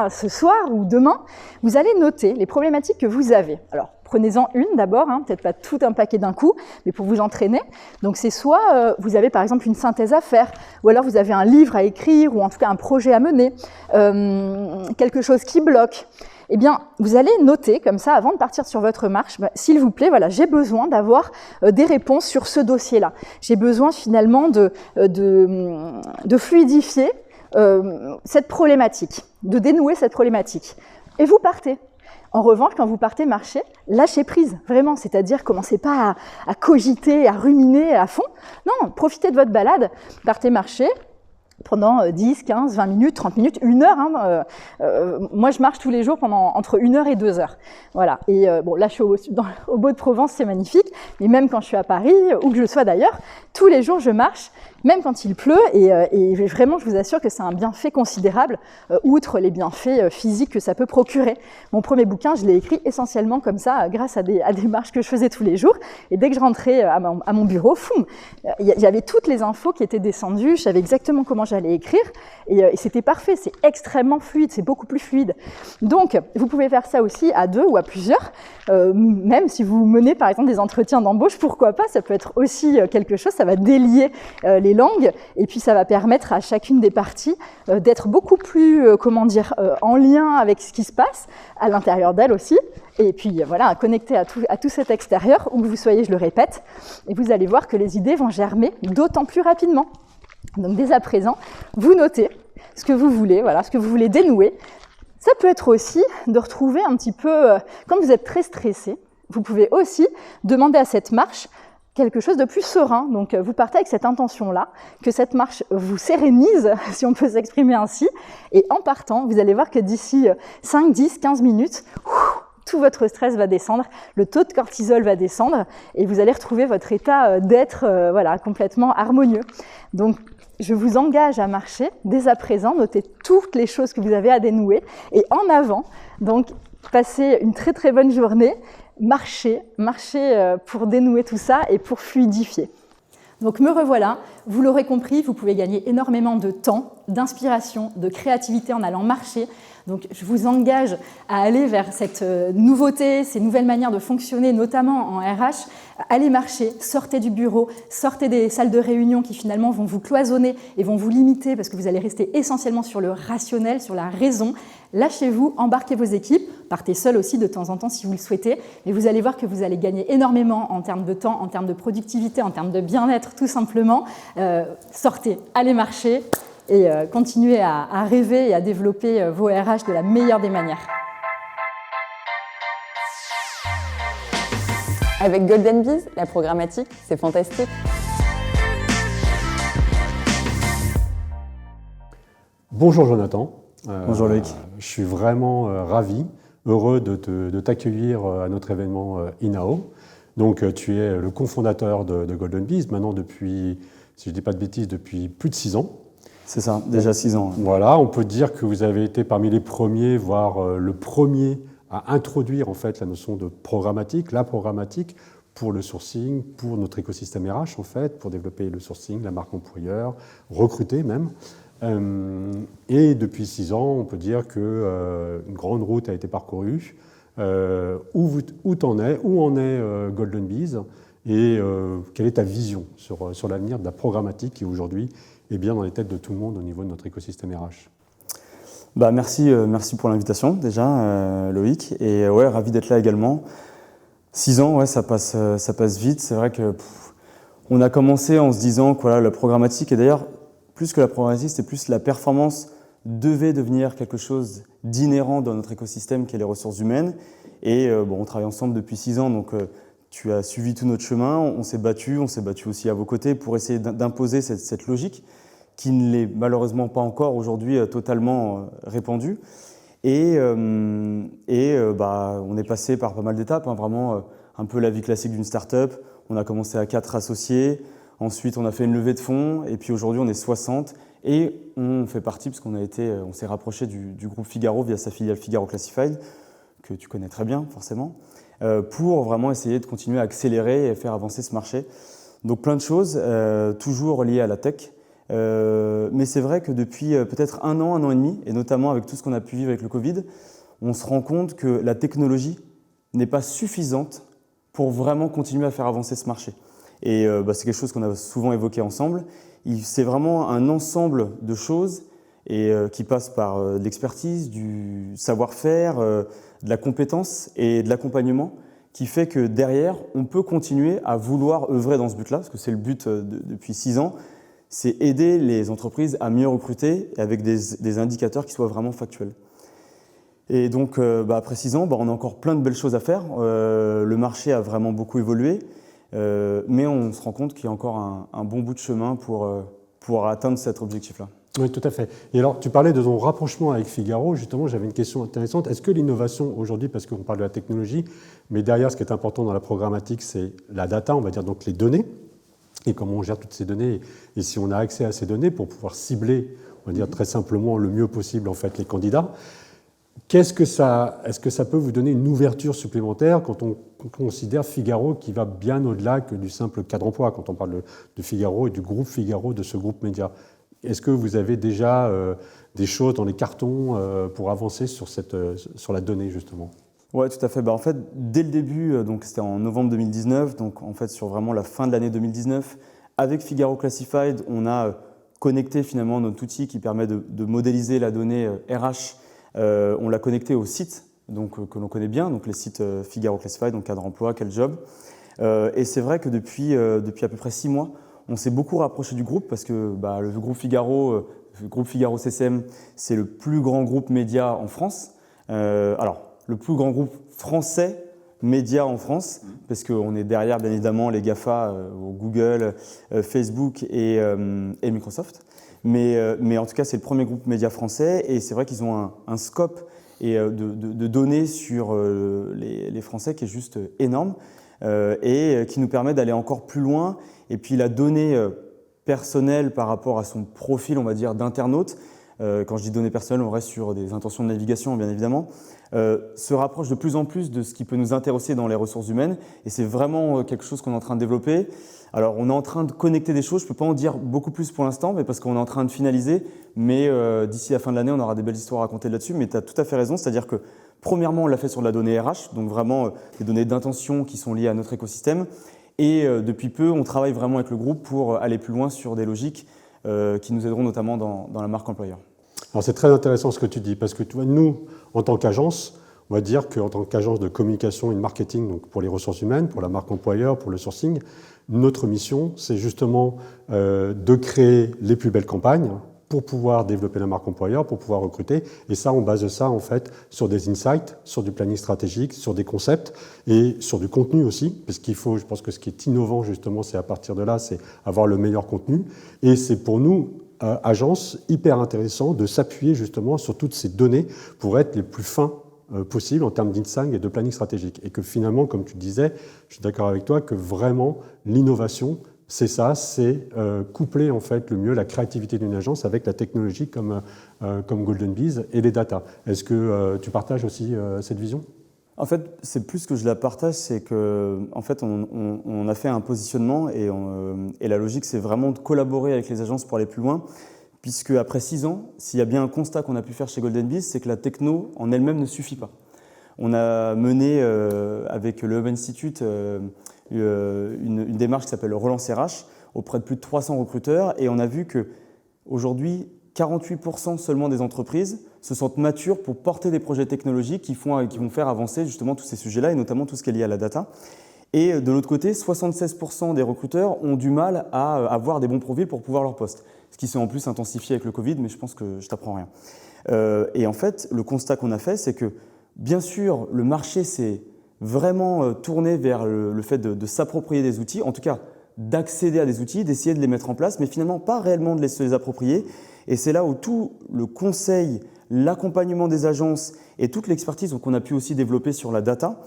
ce soir ou demain, vous allez noter les problématiques que vous avez. Alors, prenez-en une d'abord, peut-être pas tout un paquet d'un coup, mais pour vous entraîner. Donc c'est soit vous avez par exemple une synthèse à faire, ou alors vous avez un livre à écrire, ou en tout cas un projet à mener, quelque chose qui bloque. Eh bien, vous allez noter comme ça, avant de partir sur votre marche, s'il vous plaît, voilà, j'ai besoin d'avoir des réponses sur ce dossier-là. J'ai besoin finalement de fluidifier cette problématique, de dénouer cette problématique. Et vous partez. En revanche, quand vous partez marcher, lâchez prise, vraiment. C'est-à-dire, commencez pas à cogiter, à ruminer à fond. Non, profitez de votre balade, partez marcher pendant 10, 15, 20 minutes, 30 minutes, 1 heure. Moi, je marche tous les jours pendant entre 1 heure et 2 heures. Voilà. Et là, je suis au Beau de Provence, c'est magnifique. Mais même quand je suis à Paris, où que je sois d'ailleurs, tous les jours, je marche, même quand il pleut. Et vraiment, je vous assure que c'est un bienfait considérable, outre les bienfaits physiques que ça peut procurer. Mon premier bouquin, je l'ai écrit essentiellement comme ça, grâce à des marches que je faisais tous les jours. Et dès que je rentrais à mon bureau, il y avait toutes les infos qui étaient descendues. Je savais exactement comment j'allais écrire. Et c'était parfait. C'est extrêmement fluide. C'est beaucoup plus fluide. Donc, vous pouvez faire ça aussi à 2 ou à plusieurs. Même si vous menez, par exemple, des entretiens d'embauche, pourquoi pas ? Ça peut être aussi quelque chose. Ça va délier les langues. Et puis, ça va permettre à chacune des parties d'être beaucoup plus, en lien avec ce qui se passe à l'intérieur d'elle aussi. Et puis, voilà, connecté à tout cet extérieur, où que vous soyez, je le répète. Et vous allez voir que les idées vont germer d'autant plus rapidement. Donc, dès à présent, vous notez ce que vous voulez, voilà, ce que vous voulez dénouer. Ça peut être aussi de retrouver un petit peu, quand vous êtes très stressé, vous pouvez aussi demander à cette marche quelque chose de plus serein. Donc, vous partez avec cette intention-là, que cette marche vous sérénise, si on peut s'exprimer ainsi. Et en partant, vous allez voir que d'ici 5, 10, 15 minutes, tout votre stress va descendre, le taux de cortisol va descendre et vous allez retrouver votre état d'être complètement harmonieux. Donc, je vous engage à marcher dès à présent, notez toutes les choses que vous avez à dénouer et en avant, donc passez une très très bonne journée, marchez pour dénouer tout ça et pour fluidifier. Donc me revoilà, vous l'aurez compris, vous pouvez gagner énormément de temps, d'inspiration, de créativité en allant marcher. Donc je vous engage à aller vers cette nouveauté, ces nouvelles manières de fonctionner, notamment en RH. Allez marcher, sortez du bureau, sortez des salles de réunion qui finalement vont vous cloisonner et vont vous limiter parce que vous allez rester essentiellement sur le rationnel, sur la raison. Lâchez-vous, embarquez vos équipes, partez seul aussi de temps en temps si vous le souhaitez, mais vous allez voir que vous allez gagner énormément en termes de temps, en termes de productivité, en termes de bien-être tout simplement. Sortez, allez marcher et continuez à rêver et à développer vos RH de la meilleure des manières. Avec Golden Bees, la programmatique, c'est fantastique. Bonjour Jonathan. Bonjour Loïc. Je suis vraiment ravi, heureux de t'accueillir à notre événement INAO. Donc tu es le cofondateur de Golden Bees, maintenant depuis, si je ne dis pas de bêtises, depuis plus de 6 ans. C'est ça, déjà 6 ans. Voilà, on peut dire que vous avez été parmi les premiers, voire le premier à introduire en fait la notion de programmatique, la programmatique pour le sourcing, pour notre écosystème RH en fait, pour développer le sourcing, la marque employeur, recruter même. Et depuis 6 ans, on peut dire qu'une grande route a été parcourue. Où en est Golden Bees et quelle est ta vision sur l'avenir de la programmatique qui aujourd'hui est bien dans les têtes de tout le monde au niveau de notre écosystème RH? Merci pour l'invitation déjà Loïc, et ouais, ravi d'être là également. 6 ans, ouais, ça passe vite. C'est vrai que on a commencé en se disant que voilà, la programmatique, et d'ailleurs plus que la programmatique, c'était plus la performance devait devenir quelque chose d'inhérent dans notre écosystème qui est les ressources humaines. Et on travaille ensemble depuis 6 ans, donc tu as suivi tout notre chemin, on s'est battu aussi à vos côtés pour essayer d'imposer cette logique qui ne l'est malheureusement pas encore aujourd'hui totalement répandue. Et on est passé par pas mal d'étapes, vraiment un peu la vie classique d'une start-up. On a commencé à 4 associés, ensuite on a fait une levée de fonds, et puis aujourd'hui on est 60. Et on fait partie, parce on s'est rapproché du groupe Figaro via sa filiale Figaro Classified, que tu connais très bien forcément, pour vraiment essayer de continuer à accélérer et faire avancer ce marché. Donc plein de choses, toujours liées à la tech. Mais c'est vrai que depuis peut-être un an et demi, et notamment avec tout ce qu'on a pu vivre avec le Covid, on se rend compte que la technologie n'est pas suffisante pour vraiment continuer à faire avancer ce marché. Et c'est quelque chose qu'on a souvent évoqué ensemble. C'est vraiment un ensemble de choses qui passent par de l'expertise, du savoir-faire, de la compétence et de l'accompagnement, qui fait que derrière, on peut continuer à vouloir œuvrer dans ce but-là, parce que c'est le but depuis 6 ans, c'est aider les entreprises à mieux recruter avec des indicateurs qui soient vraiment factuels. Et donc, après 6 ans, on a encore plein de belles choses à faire. Le marché a vraiment beaucoup évolué. Mais on se rend compte qu'il y a encore un bon bout de chemin pour atteindre cet objectif-là. Oui, tout à fait. Et alors, tu parlais de ton rapprochement avec Figaro. Justement, j'avais une question intéressante. Est-ce que l'innovation aujourd'hui, parce qu'on parle de la technologie, mais derrière, ce qui est important dans la programmatique, c'est la data, on va dire donc les données, et comment on gère toutes ces données, et si on a accès à ces données pour pouvoir cibler, on va dire très simplement, le mieux possible en fait les candidats. Est-ce que ça peut vous donner une ouverture supplémentaire quand on considère Figaro qui va bien au-delà que du simple cadre emploi, quand on parle de Figaro et du groupe Figaro, de ce groupe média? Est-ce que vous avez déjà des choses dans les cartons pour avancer sur la donnée, justement? Oui, tout à fait. En fait, dès le début, donc c'était en novembre 2019, donc en fait sur vraiment la fin de l'année 2019, avec Figaro Classified, on a connecté finalement notre outil qui permet de modéliser la donnée RH. On l'a connecté au site que l'on connaît bien, donc les sites Figaro Classified, donc cadre emploi, quel job. Et c'est vrai que depuis à peu près 6 mois, on s'est beaucoup rapproché du groupe parce que le groupe Figaro CCM, c'est le plus grand groupe média en France. Le plus grand groupe français média en France, parce qu'on est derrière bien évidemment les GAFA, Google, Facebook et Microsoft. Mais en tout cas, c'est le premier groupe média français, et c'est vrai qu'ils ont un scope de données sur les Français qui est juste énorme et qui nous permet d'aller encore plus loin. Et puis la donnée personnelle par rapport à son profil, on va dire, d'internaute, quand je dis données personnelles, on reste sur des intentions de navigation, bien évidemment, se rapproche de plus en plus de ce qui peut nous intéresser dans les ressources humaines, et c'est vraiment quelque chose qu'on est en train de développer. Alors, on est en train de connecter des choses, je ne peux pas en dire beaucoup plus pour l'instant, mais parce qu'on est en train de finaliser, mais d'ici la fin de l'année, on aura des belles histoires à raconter là-dessus, mais tu as tout à fait raison, c'est-à-dire que premièrement, on l'a fait sur de la donnée RH, donc vraiment des données d'intention qui sont liées à notre écosystème, et depuis peu, on travaille vraiment avec le groupe pour aller plus loin sur des logiques qui nous aideront notamment dans la marque employeur. Alors c'est très intéressant ce que tu dis, parce que tu vois, nous, en tant qu'agence, on va dire qu'en tant qu'agence de communication et de marketing, donc pour les ressources humaines, pour la marque employeur, pour le sourcing, notre mission, c'est justement de créer les plus belles campagnes, pour pouvoir développer la marque employeur, pour pouvoir recruter. Et ça, on base ça en fait sur des insights, sur du planning stratégique, sur des concepts et sur du contenu aussi. Parce qu'il faut, je pense que ce qui est innovant justement, c'est à partir de là, c'est avoir le meilleur contenu. Et c'est pour nous, agence, hyper intéressant de s'appuyer justement sur toutes ces données pour être les plus fins possible en termes d'insight et de planning stratégique. Et que finalement, comme tu disais, je suis d'accord avec toi, que vraiment l'innovation, c'est ça, c'est coupler en fait le mieux la créativité d'une agence avec la technologie comme Golden Bees et les data. Est-ce que tu partages aussi cette vision ? En fait, c'est plus que je la partage, c'est que en fait, on a fait un positionnement et la logique, c'est vraiment de collaborer avec les agences pour aller plus loin. Puisque après 6 ans, s'il y a bien un constat qu'on a pu faire chez Golden Bees, c'est que la techno en elle-même ne suffit pas. On a mené avec le Hub Institute une démarche qui s'appelle Relance RH auprès de plus de 300 recruteurs et on a vu qu'aujourd'hui, 48% seulement des entreprises se sentent matures pour porter des projets technologiques qui vont faire avancer justement tous ces sujets-là et notamment tout ce qui est lié à la data. Et de l'autre côté, 76% des recruteurs ont du mal à avoir des bons profils pour pouvoir leur poste. Ce qui s'est en plus intensifié avec le Covid, mais je pense que je t'apprends rien. Et en fait, le constat qu'on a fait, c'est que bien sûr, le marché s'est vraiment tourné vers le fait de s'approprier des outils, en tout cas d'accéder à des outils, d'essayer de les mettre en place, mais finalement pas réellement de se les approprier. Et c'est là où tout le conseil, l'accompagnement des agences et toute l'expertise qu'on a pu aussi développer sur la data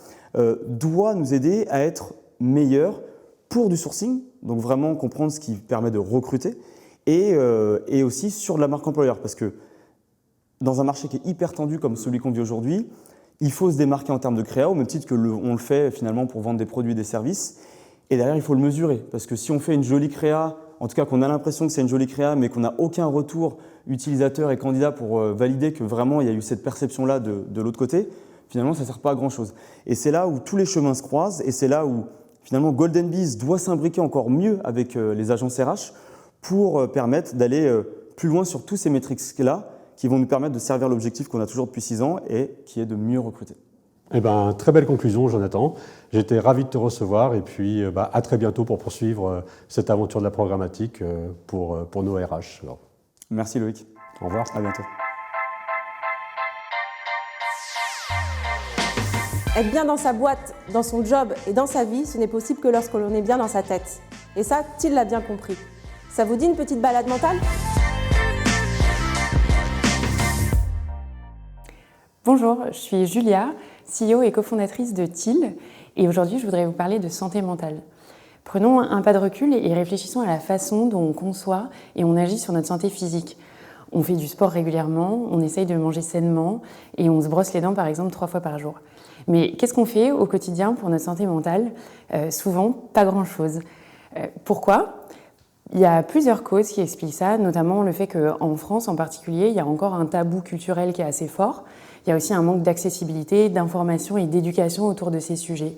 doit nous aider à être meilleurs pour du sourcing, donc vraiment comprendre ce qui permet de recruter, et aussi sur de la marque employeur, parce que dans un marché qui est hyper tendu comme celui qu'on vit aujourd'hui, il faut se démarquer en termes de créa, au même titre que on le fait finalement pour vendre des produits et des services, et derrière il faut le mesurer, parce que si on fait une jolie créa, en tout cas qu'on a l'impression que c'est une jolie créa, mais qu'on n'a aucun retour utilisateur et candidat pour valider que vraiment il y a eu cette perception-là de l'autre côté, finalement ça ne sert pas à grand-chose. Et c'est là où tous les chemins se croisent, et c'est là où finalement Golden Bees doit s'imbriquer encore mieux avec les agences RH, pour permettre d'aller plus loin sur tous ces métriques-là qui vont nous permettre de servir l'objectif qu'on a toujours depuis 6 ans et qui est de mieux recruter. Eh ben, très belle conclusion, Jonathan. J'étais ravi de te recevoir et puis à très bientôt pour poursuivre cette aventure de la programmatique pour nos RH. Alors. Merci Loïc. Au revoir. À bientôt. Être bien dans sa boîte, dans son job et dans sa vie, ce n'est possible que lorsque l'on est bien dans sa tête. Et ça, Thiel l'a bien compris. Ça vous dit une petite balade mentale ? Bonjour, je suis Julia, CEO et cofondatrice de Thiel, et aujourd'hui je voudrais vous parler de santé mentale. Prenons un pas de recul et réfléchissons à la façon dont on conçoit et on agit sur notre santé physique. On fait du sport régulièrement, on essaye de manger sainement et on se brosse les dents par exemple 3 fois par jour. Mais qu'est-ce qu'on fait au quotidien pour notre santé mentale ? Souvent, pas grand-chose. Pourquoi ? Il y a plusieurs causes qui expliquent ça, notamment le fait qu'en France en particulier, il y a encore un tabou culturel qui est assez fort. Il y a aussi un manque d'accessibilité, d'information et d'éducation autour de ces sujets.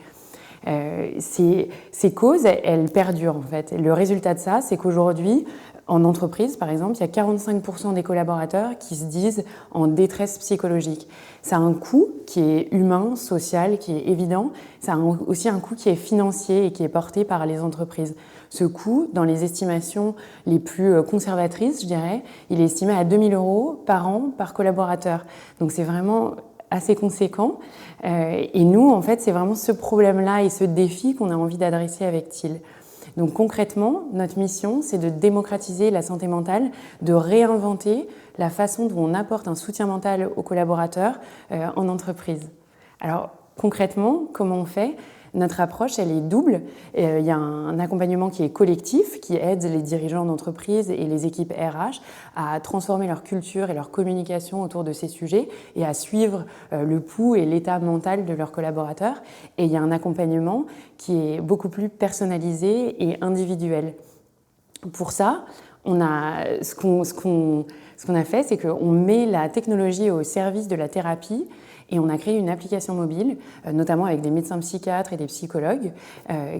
Ces causes, elles perdurent en fait. Le résultat de ça, c'est qu'aujourd'hui, en entreprise par exemple, il y a 45% des collaborateurs qui se disent en détresse psychologique. Ça a un coût qui est humain, social, qui est évident. Ça a aussi un coût qui est financier et qui est porté par les entreprises. Ce coût, dans les estimations les plus conservatrices, je dirais, il est estimé à 2 000 € par an par collaborateur. Donc c'est vraiment assez conséquent. Et nous, en fait, c'est vraiment ce problème-là et ce défi qu'on a envie d'adresser avec Thiel. Donc concrètement, notre mission, c'est de démocratiser la santé mentale, de réinventer la façon dont on apporte un soutien mental aux collaborateurs en entreprise. Alors concrètement, comment on fait ? Notre approche, elle est double. Il y a un accompagnement qui est collectif, qui aide les dirigeants d'entreprise et les équipes RH à transformer leur culture et leur communication autour de ces sujets et à suivre le pouls et l'état mental de leurs collaborateurs. Et il y a un accompagnement qui est beaucoup plus personnalisé et individuel. Pour ça, ce qu'on a fait, c'est qu'on met la technologie au service de la thérapie. Et on a créé une application mobile, notamment avec des médecins psychiatres et des psychologues,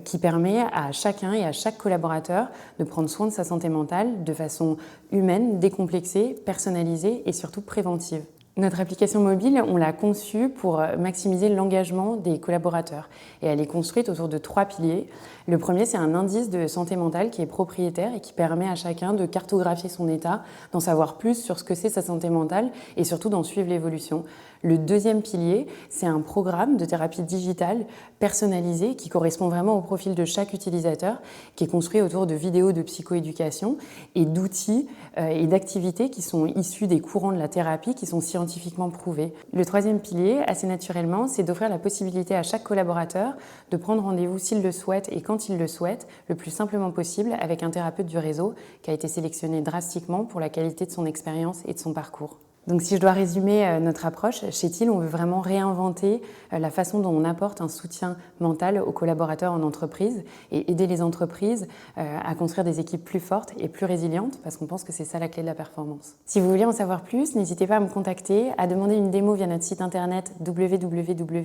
qui permet à chacun et à chaque collaborateur de prendre soin de sa santé mentale de façon humaine, décomplexée, personnalisée et surtout préventive. Notre application mobile, on l'a conçue pour maximiser l'engagement des collaborateurs. Et elle est construite autour de 3 piliers. Le premier, c'est un indice de santé mentale qui est propriétaire et qui permet à chacun de cartographier son état, d'en savoir plus sur ce que c'est sa santé mentale et surtout d'en suivre l'évolution. Le deuxième pilier, c'est un programme de thérapie digitale personnalisé qui correspond vraiment au profil de chaque utilisateur, qui est construit autour de vidéos de psychoéducation et d'outils et d'activités qui sont issus des courants de la thérapie qui sont scientifiquement prouvés. Le troisième pilier, assez naturellement, c'est d'offrir la possibilité à chaque collaborateur de prendre rendez-vous s'il le souhaite et quand il le souhaite, le plus simplement possible avec un thérapeute du réseau qui a été sélectionné drastiquement pour la qualité de son expérience et de son parcours. Donc si je dois résumer notre approche, chez TIL, on veut vraiment réinventer la façon dont on apporte un soutien mental aux collaborateurs en entreprise et aider les entreprises à construire des équipes plus fortes et plus résilientes parce qu'on pense que c'est ça la clé de la performance. Si vous voulez en savoir plus, n'hésitez pas à me contacter, à demander une démo via notre site internet www.til.io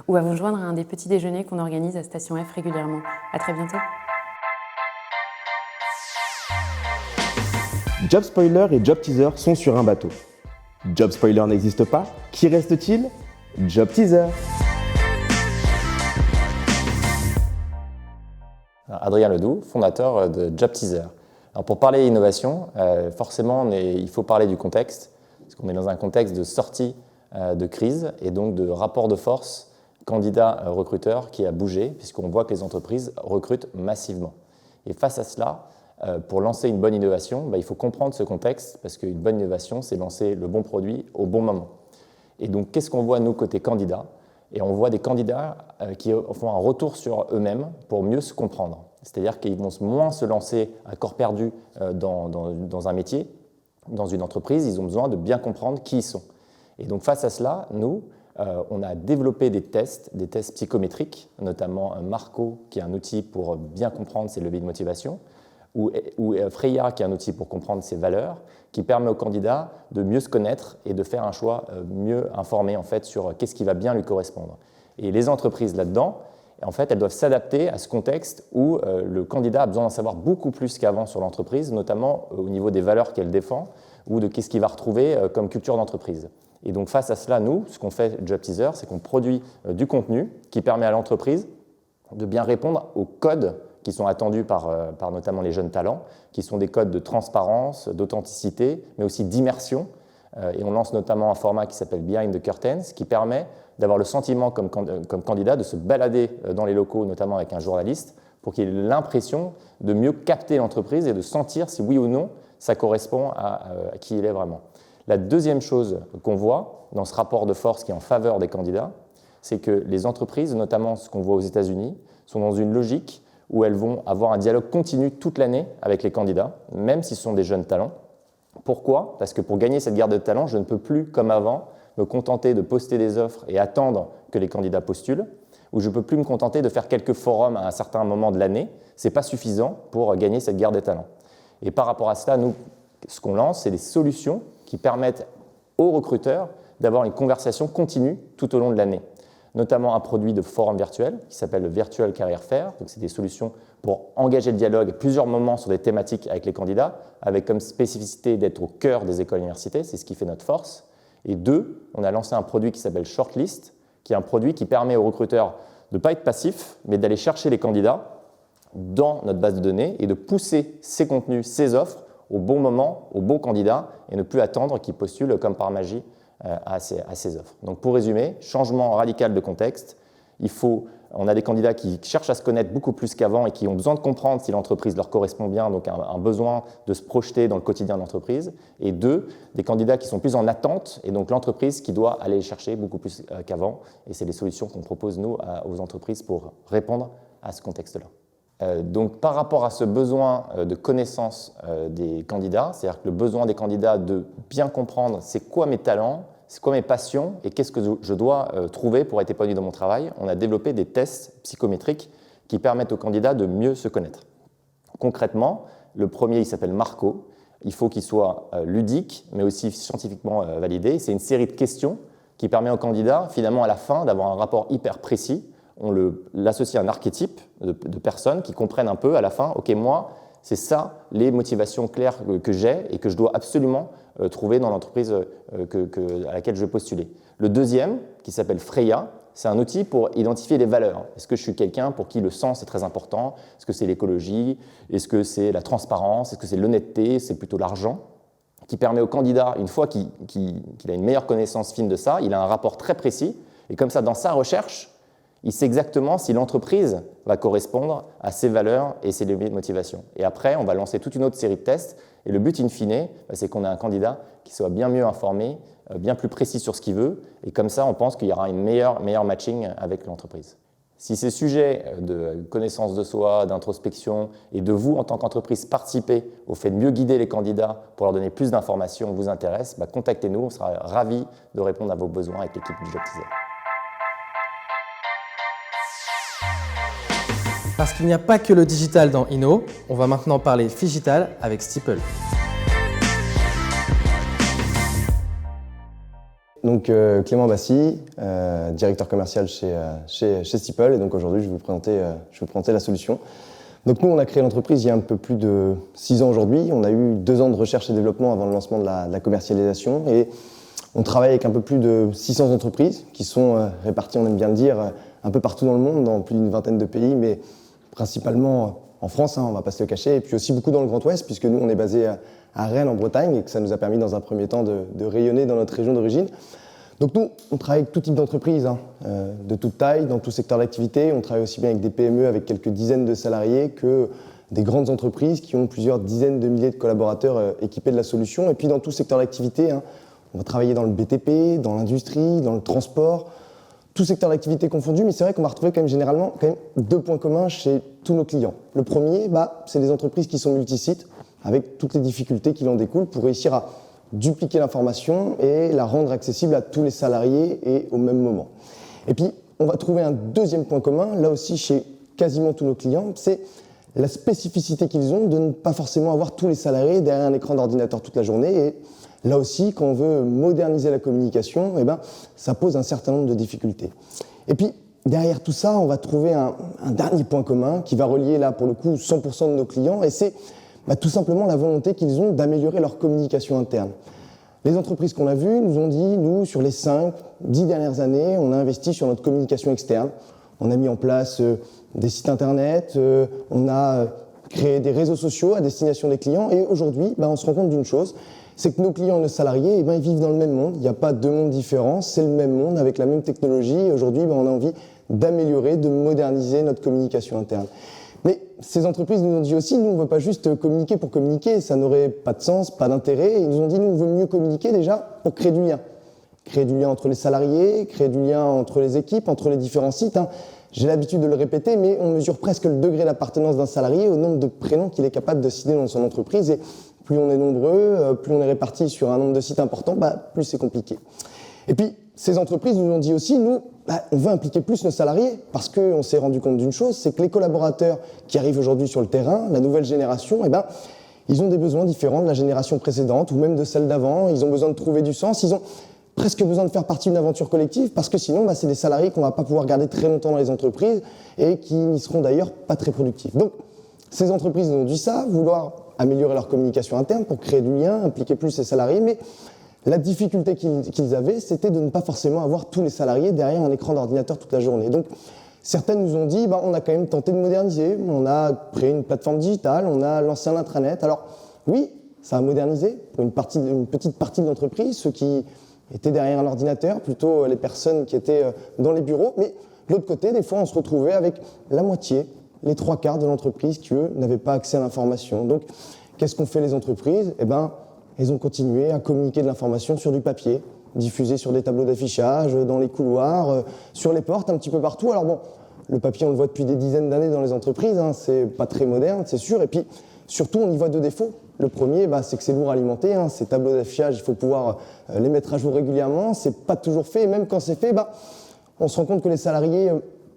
ou à vous joindre à un des petits déjeuners qu'on organise à Station F régulièrement. À très bientôt. Job Spoiler et Job Teaser sont sur un bateau. Job Spoiler n'existe pas, qui reste-t-il? Job Teaser. Adrien Ledoux, fondateur de Job Teaser. Alors pour parler innovation, forcément il faut parler du contexte, parce qu'on est dans un contexte de sortie de crise et donc de rapport de force candidat-recruteur qui a bougé, puisqu'on voit que les entreprises recrutent massivement. Et face à cela, pour lancer une bonne innovation, il faut comprendre ce contexte, parce qu'une bonne innovation, c'est lancer le bon produit au bon moment. Et donc, qu'est-ce qu'on voit, nous, côté candidats? Et on voit des candidats qui font un retour sur eux-mêmes pour mieux se comprendre. C'est-à-dire qu'ils vont moins se lancer à corps perdu dans un métier, dans une entreprise, ils ont besoin de bien comprendre qui ils sont. Et donc, face à cela, nous, on a développé des tests psychométriques, notamment Marco, qui est un outil pour bien comprendre ses leviers de motivation, ou Freya, qui est un outil pour comprendre ses valeurs, qui permet au candidat de mieux se connaître et de faire un choix mieux informé en fait, sur qu'est-ce qui va bien lui correspondre. Et les entreprises là-dedans, en fait, elles doivent s'adapter à ce contexte où le candidat a besoin d'en savoir beaucoup plus qu'avant sur l'entreprise, notamment au niveau des valeurs qu'elle défend ou de qu'est-ce qu'il va retrouver comme culture d'entreprise. Et donc face à cela, nous, ce qu'on fait Job Teaser, c'est qu'on produit du contenu qui permet à l'entreprise de bien répondre aux codes qui sont attendus par notamment les jeunes talents, qui sont des codes de transparence, d'authenticité, mais aussi d'immersion. Et on lance notamment un format qui s'appelle Behind the Curtains, qui permet d'avoir le sentiment comme candidat de se balader dans les locaux, notamment avec un journaliste, pour qu'il ait l'impression de mieux capter l'entreprise et de sentir si oui ou non ça correspond à qui il est vraiment. La deuxième chose qu'on voit dans ce rapport de force qui est en faveur des candidats, c'est que les entreprises, notamment ce qu'on voit aux États-Unis, sont dans une logique où elles vont avoir un dialogue continu toute l'année avec les candidats, même si ce sont des jeunes talents. Pourquoi? Parce que pour gagner cette guerre de talents, je ne peux plus, comme avant, me contenter de poster des offres et attendre que les candidats postulent, ou je ne peux plus me contenter de faire quelques forums à un certain moment de l'année. Ce n'est pas suffisant pour gagner cette guerre des talents. Et par rapport à cela, nous, ce qu'on lance, c'est des solutions qui permettent aux recruteurs d'avoir une conversation continue tout au long de l'année. Notamment un produit de forum virtuel qui s'appelle le Virtual Career Fair. Donc, c'est des solutions pour engager le dialogue à plusieurs moments sur des thématiques avec les candidats, avec comme spécificité d'être au cœur des écoles et universités, c'est ce qui fait notre force. Et deux, on a lancé un produit qui s'appelle Shortlist, qui est un produit qui permet aux recruteurs de ne pas être passifs, mais d'aller chercher les candidats dans notre base de données et de pousser ces contenus, ces offres, au bon moment, au bon candidat, et ne plus attendre qu'ils postulent comme par magie à ces offres. Donc pour résumer, changement radical de contexte, on a des candidats qui cherchent à se connaître beaucoup plus qu'avant et qui ont besoin de comprendre si l'entreprise leur correspond bien, donc un besoin de se projeter dans le quotidien de l'entreprise. Et deux, des candidats qui sont plus en attente et donc l'entreprise qui doit aller les chercher beaucoup plus qu'avant. Et c'est les solutions qu'on propose, nous, aux entreprises pour répondre à ce contexte-là. Donc par rapport à ce besoin de connaissance des candidats, c'est-à-dire que le besoin des candidats de bien comprendre c'est quoi mes talents, c'est quoi mes passions et qu'est-ce que je dois trouver pour être épanoui dans mon travail, on a développé des tests psychométriques qui permettent aux candidats de mieux se connaître. Concrètement, le premier, il s'appelle Marco. Il faut qu'il soit ludique, mais aussi scientifiquement validé. C'est une série de questions qui permet aux candidats, finalement, à la fin, d'avoir un rapport hyper précis. On l'associe à un archétype de personnes qui comprennent un peu à la fin, ok, moi, c'est ça les motivations claires que j'ai et que je dois absolument trouver dans l'entreprise à laquelle je vais postuler. Le deuxième, qui s'appelle Freya, c'est un outil pour identifier les valeurs. Est-ce que je suis quelqu'un pour qui le sens est très important? Est-ce que c'est l'écologie? Est-ce que c'est la transparence? Est-ce que c'est l'honnêteté? C'est plutôt l'argent? Qui permet au candidat, une fois qu'il a une meilleure connaissance fine de ça, il a un rapport très précis. Et comme ça, dans sa recherche, il sait exactement si l'entreprise va correspondre à ses valeurs et ses leviers de motivation. Et après, on va lancer toute une autre série de tests. Et le but, in fine, c'est qu'on ait un candidat qui soit bien mieux informé, bien plus précis sur ce qu'il veut. Et comme ça, on pense qu'il y aura une meilleure matching avec l'entreprise. Si ces sujets de connaissance de soi, d'introspection et de vous, en tant qu'entreprise, participer au fait de mieux guider les candidats pour leur donner plus d'informations vous intéressent, contactez-nous. On sera ravis de répondre à vos besoins avec l'équipe du Job Teaser. Parce qu'il n'y a pas que le digital dans Inno, on va maintenant parler Phygital avec Steeple. Donc Clément Bassy, directeur commercial chez Steeple, et donc aujourd'hui je vais vous présenter la solution. Donc nous on a créé l'entreprise il y a un peu plus de 6 ans aujourd'hui, on a eu 2 ans de recherche et développement avant le lancement de la commercialisation, et on travaille avec un peu plus de 600 entreprises qui sont réparties, on aime bien le dire, un peu partout dans le monde, dans plus d'une vingtaine de pays, mais principalement en France, on ne va pas se le cacher, et puis aussi beaucoup dans le Grand Ouest, puisque nous, on est basé à Rennes, en Bretagne, et que ça nous a permis dans un premier temps de rayonner dans notre région d'origine. Donc nous, on travaille avec tout type d'entreprises, de toute taille, dans tout secteur d'activité. On travaille aussi bien avec des PME avec quelques dizaines de salariés que des grandes entreprises qui ont plusieurs dizaines de milliers de collaborateurs équipés de la solution. Et puis dans tout secteur d'activité, on va travailler dans le BTP, dans l'industrie, dans le transport, tout secteur d'activité confondu, mais c'est vrai qu'on va retrouver généralement 2 points communs chez tous nos clients. Le premier, c'est des entreprises qui sont multisites, avec toutes les difficultés qui en découlent pour réussir à dupliquer l'information et la rendre accessible à tous les salariés et au même moment. Et puis, on va trouver un deuxième point commun, là aussi chez quasiment tous nos clients, c'est la spécificité qu'ils ont de ne pas forcément avoir tous les salariés derrière un écran d'ordinateur toute la journée. Et là aussi, quand on veut moderniser la communication, ça pose un certain nombre de difficultés. Et puis, derrière tout ça, on va trouver un dernier point commun qui va relier, là, pour le coup, 100% de nos clients, et c'est tout simplement la volonté qu'ils ont d'améliorer leur communication interne. Les entreprises qu'on a vues nous ont dit, nous, sur les 5-10 dernières années, on a investi sur notre communication externe. On a mis en place des sites internet, on a créé des réseaux sociaux à destination des clients, et aujourd'hui, on se rend compte d'une chose, c'est que nos clients et nos salariés, ils vivent dans le même monde. Il n'y a pas 2 mondes différents, c'est le même monde avec la même technologie. Et aujourd'hui, on a envie d'améliorer, de moderniser notre communication interne. Mais ces entreprises nous ont dit aussi, nous, on ne veut pas juste communiquer pour communiquer, ça n'aurait pas de sens, pas d'intérêt. Ils nous ont dit, nous, on veut mieux communiquer déjà pour créer du lien. Créer du lien entre les salariés, créer du lien entre les équipes, entre les différents sites. J'ai l'habitude de le répéter, mais on mesure presque le degré d'appartenance d'un salarié au nombre de prénoms qu'il est capable de citer dans son entreprise. Et plus on est nombreux, plus on est répartis sur un nombre de sites important, plus c'est compliqué. Et puis, ces entreprises nous ont dit aussi, nous, on veut impliquer plus nos salariés, parce qu'on s'est rendu compte d'une chose, c'est que les collaborateurs qui arrivent aujourd'hui sur le terrain, la nouvelle génération, ils ont des besoins différents de la génération précédente, ou même de celle d'avant. Ils ont besoin de trouver du sens, ils ont presque besoin de faire partie d'une aventure collective, parce que sinon, c'est des salariés qu'on ne va pas pouvoir garder très longtemps dans les entreprises, et qui n'y seront d'ailleurs pas très productifs. Donc, ces entreprises nous ont dit ça, vouloir améliorer leur communication interne pour créer du lien, impliquer plus les salariés, mais la difficulté qu'ils avaient, c'était de ne pas forcément avoir tous les salariés derrière un écran d'ordinateur toute la journée. Donc, certaines nous ont dit, on a quand même tenté de moderniser, on a créé une plateforme digitale, on a lancé un intranet. Alors, oui, ça a modernisé pour une petite partie de l'entreprise, ceux qui étaient derrière un ordinateur, plutôt les personnes qui étaient dans les bureaux, mais de l'autre côté, des fois, on se retrouvait avec la moitié, les 3/4 de l'entreprise qui, eux, n'avaient pas accès à l'information. Donc, qu'est-ce qu'ont fait les entreprises ? Elles ont continué à communiquer de l'information sur du papier, diffusé sur des tableaux d'affichage, dans les couloirs, sur les portes, un petit peu partout. Alors bon, le papier, on le voit depuis des dizaines d'années dans les entreprises, c'est pas très moderne, c'est sûr. Et puis, surtout, on y voit 2 défauts. Le premier, c'est que c'est lourd à alimenter. Ces tableaux d'affichage, il faut pouvoir les mettre à jour régulièrement. C'est pas toujours fait. Et même quand c'est fait, on se rend compte que les salariés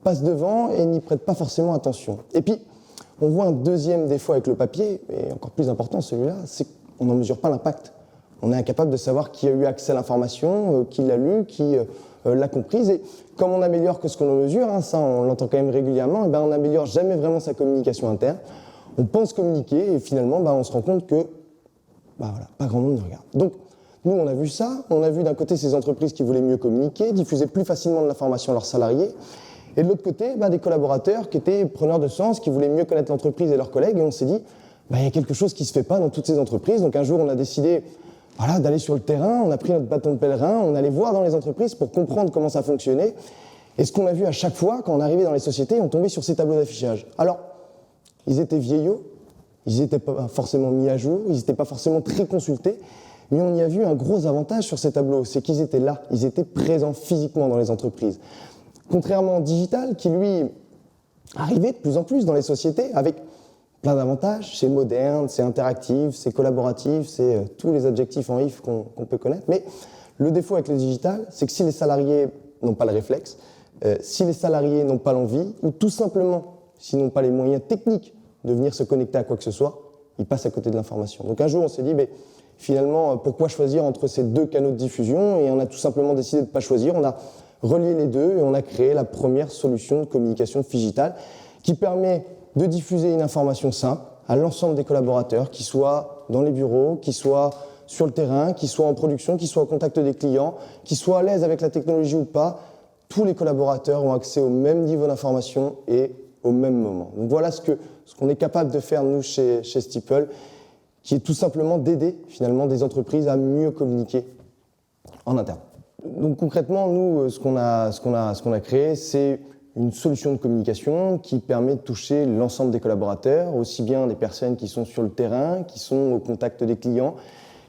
passent devant et n'y prêtent pas forcément attention. Et puis, on voit un deuxième défaut avec le papier, et encore plus important celui-là, c'est qu'on n'en mesure pas l'impact. On est incapable de savoir qui a eu accès à l'information, qui l'a lu, qui l'a comprise. Et comme on améliore que ce qu'on en mesure, ça on l'entend quand même régulièrement, on n'améliore jamais vraiment sa communication interne. On pense communiquer et finalement on se rend compte que pas grand monde ne regarde. Donc Nous, on a vu ça, on a vu d'un côté ces entreprises qui voulaient mieux communiquer, diffuser plus facilement de l'information à leurs salariés, et de l'autre côté, des collaborateurs qui étaient preneurs de sens, qui voulaient mieux connaître l'entreprise et leurs collègues, et on s'est dit, il y a quelque chose qui ne se fait pas dans toutes ces entreprises. Donc un jour, on a décidé d'aller sur le terrain, on a pris notre bâton de pèlerin, on allait voir dans les entreprises pour comprendre comment ça fonctionnait. Et ce qu'on a vu à chaque fois, quand on arrivait dans les sociétés, on tombait sur ces tableaux d'affichage. Alors, ils étaient vieillots, ils n'étaient pas forcément mis à jour, ils n'étaient pas forcément très consultés, mais on y a vu un gros avantage sur ces tableaux, c'est qu'ils étaient là, ils étaient présents physiquement dans les entreprises. Contrairement au digital, qui lui arrivait de plus en plus dans les sociétés, avec plein d'avantages, c'est moderne, c'est interactif, c'est collaboratif, c'est tous les adjectifs en if qu'on peut connaître, mais le défaut avec le digital, c'est que si les salariés n'ont pas le réflexe, si les salariés n'ont pas l'envie, ou tout simplement s'ils n'ont pas les moyens techniques de venir se connecter à quoi que ce soit, ils passent à côté de l'information. Donc un jour, on s'est dit, finalement, pourquoi choisir entre ces deux canaux de diffusion? Et on a tout simplement décidé de ne pas choisir. On a relié les deux et on a créé la première solution de communication digitale qui permet de diffuser une information simple à l'ensemble des collaborateurs, qu'ils soient dans les bureaux, qu'ils soient sur le terrain, qu'ils soient en production, qu'ils soient au contact des clients, qu'ils soient à l'aise avec la technologie ou pas. Tous les collaborateurs ont accès au même niveau d'information et au même moment. Donc voilà ce qu'on est capable de faire, nous, chez Steeple, qui est tout simplement d'aider, finalement, des entreprises à mieux communiquer en interne. Donc concrètement, nous, ce qu'on a créé, c'est une solution de communication qui permet de toucher l'ensemble des collaborateurs, aussi bien des personnes qui sont sur le terrain, qui sont au contact des clients,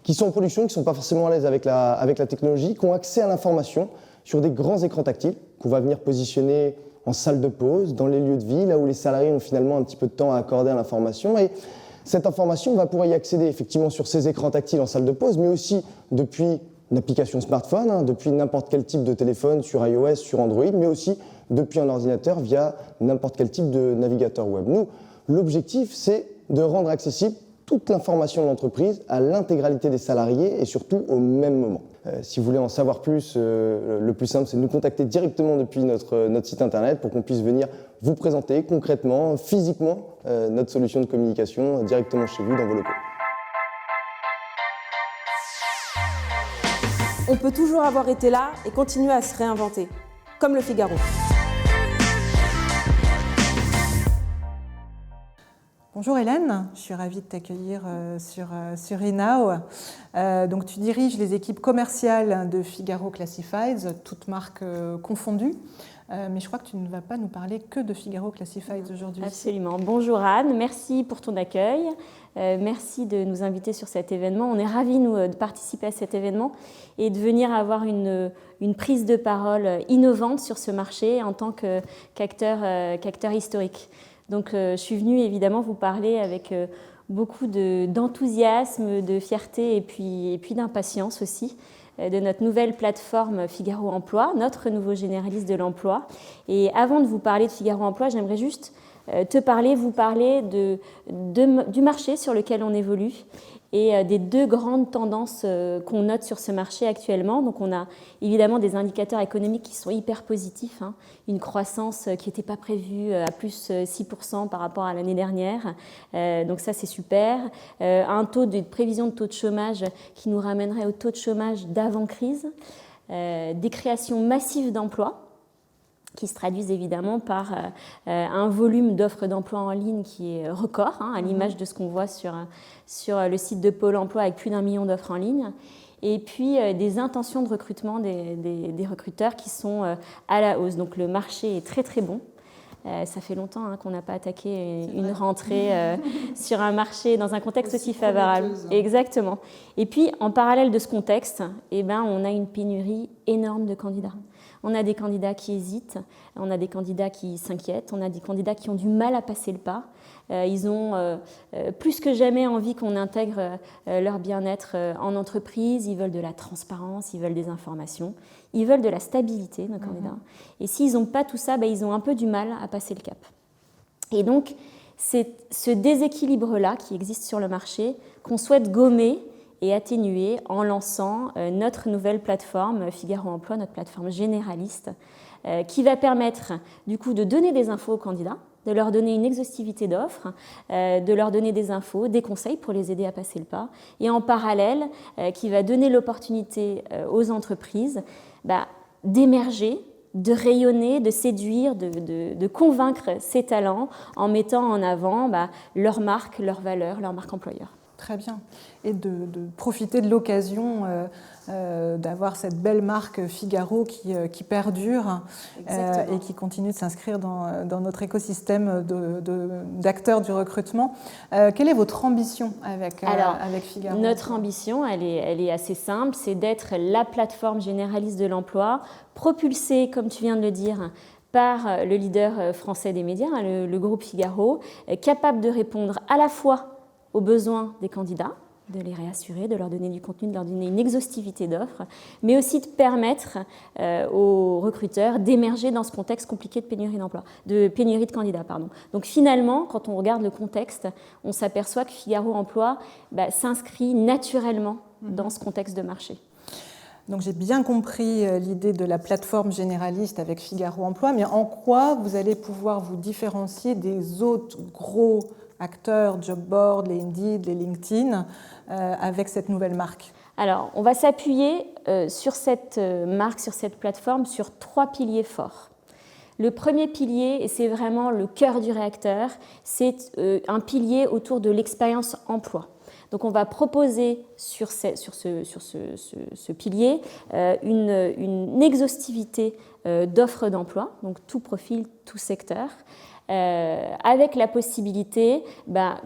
qui sont en production, qui ne sont pas forcément à l'aise avec la technologie, qui ont accès à l'information sur des grands écrans tactiles qu'on va venir positionner en salle de pause, dans les lieux de vie, là où les salariés ont finalement un petit peu de temps à accorder à l'information. Et cette information, on va pouvoir y accéder effectivement sur ces écrans tactiles en salle de pause, mais aussi depuis une application smartphone, depuis n'importe quel type de téléphone sur iOS, sur Android, mais aussi depuis un ordinateur via n'importe quel type de navigateur web. Nous, l'objectif, c'est de rendre accessible toute l'information de l'entreprise à l'intégralité des salariés et surtout au même moment. Si vous voulez en savoir plus, le plus simple, c'est de nous contacter directement depuis notre site internet pour qu'on puisse venir vous présenter concrètement, physiquement, notre solution de communication directement chez vous dans vos locaux. On peut toujours avoir été là et continuer à se réinventer, comme le Figaro. Bonjour Hélène, je suis ravie de t'accueillir sur eNow. Donc tu diriges les équipes commerciales de Figaro Classifieds, toutes marques confondues. Mais je crois que tu ne vas pas nous parler que de Figaro Classifieds aujourd'hui. Absolument. Bonjour Anne, merci pour ton accueil. Merci de nous inviter sur cet événement. On est ravis, nous, de participer à cet événement et de venir avoir une prise de parole innovante sur ce marché en tant qu'acteur historique. Donc, je suis venue évidemment vous parler avec beaucoup d'enthousiasme, de fierté et puis d'impatience aussi de notre nouvelle plateforme Figaro Emploi, notre nouveau généraliste de l'emploi. Et avant de vous parler de Figaro Emploi, j'aimerais juste vous parler du marché sur lequel on évolue et des deux grandes tendances qu'on note sur ce marché actuellement. Donc on a évidemment des indicateurs économiques qui sont hyper positifs, une croissance qui n'était pas prévue à plus 6% par rapport à l'année dernière, donc ça c'est super. Un taux de prévision de taux de chômage qui nous ramènerait au taux de chômage d'avant-crise, des créations massives d'emplois, qui se traduisent évidemment par un volume d'offres d'emploi en ligne qui est record, à l'image de ce qu'on voit sur le site de Pôle emploi avec plus d'1 million d'offres en ligne, et puis des intentions de recrutement des recruteurs qui sont à la hausse. Donc le marché est très très bon. Ça fait longtemps qu'on n'a pas attaqué une rentrée sur un marché dans un contexte aussi favorable. Exactement. Et puis, en parallèle de ce contexte, on a une pénurie énorme de candidats. On a des candidats qui hésitent, on a des candidats qui s'inquiètent, on a des candidats qui ont du mal à passer le pas. Ils ont plus que jamais envie qu'on intègre leur bien-être en entreprise. Ils veulent de la transparence, ils veulent des informations, ils veulent de la stabilité, nos candidats. Et s'ils n'ont pas tout ça, ils ont un peu du mal à passer le cap. Et donc, c'est ce déséquilibre-là qui existe sur le marché qu'on souhaite gommer et atténuer en lançant notre nouvelle plateforme Figaro Emploi, notre plateforme généraliste, qui va permettre du coup de donner des infos aux candidats de leur donner une exhaustivité d'offres, de leur donner des infos, des conseils pour les aider à passer le pas, et en parallèle, qui va donner l'opportunité aux entreprises d'émerger, de rayonner, de séduire, de convaincre ses talents en mettant en avant leur marque, leur valeur, leur marque employeur. Très bien. Et de profiter de l'occasion d'avoir cette belle marque Figaro qui perdure et qui continue de s'inscrire dans notre écosystème d'acteurs du recrutement. Quelle est votre ambition avec Figaro? Notre ambition, elle est assez simple, c'est d'être la plateforme généraliste de l'emploi, propulsée, comme tu viens de le dire, par le leader français des médias, le groupe Figaro, capable de répondre à la fois aux besoins des candidats, de les réassurer, de leur donner du contenu, de leur donner une exhaustivité d'offres, mais aussi de permettre aux recruteurs d'émerger dans ce contexte compliqué de pénurie de candidats. Donc finalement, quand on regarde le contexte, on s'aperçoit que Figaro Emploi s'inscrit naturellement dans ce contexte de marché. Donc j'ai bien compris l'idée de la plateforme généraliste avec Figaro Emploi, mais en quoi vous allez pouvoir vous différencier des autres gros acteurs, job board, les Indeed, les LinkedIn, avec cette nouvelle marque? Alors, on va s'appuyer sur cette marque, sur cette plateforme, sur 3 piliers forts. Le premier pilier, et c'est vraiment le cœur du réacteur, c'est un pilier autour de l'expérience emploi. Donc on va proposer sur ce pilier une exhaustivité d'offres d'emploi, donc tout profil, tout secteur, avec la possibilité,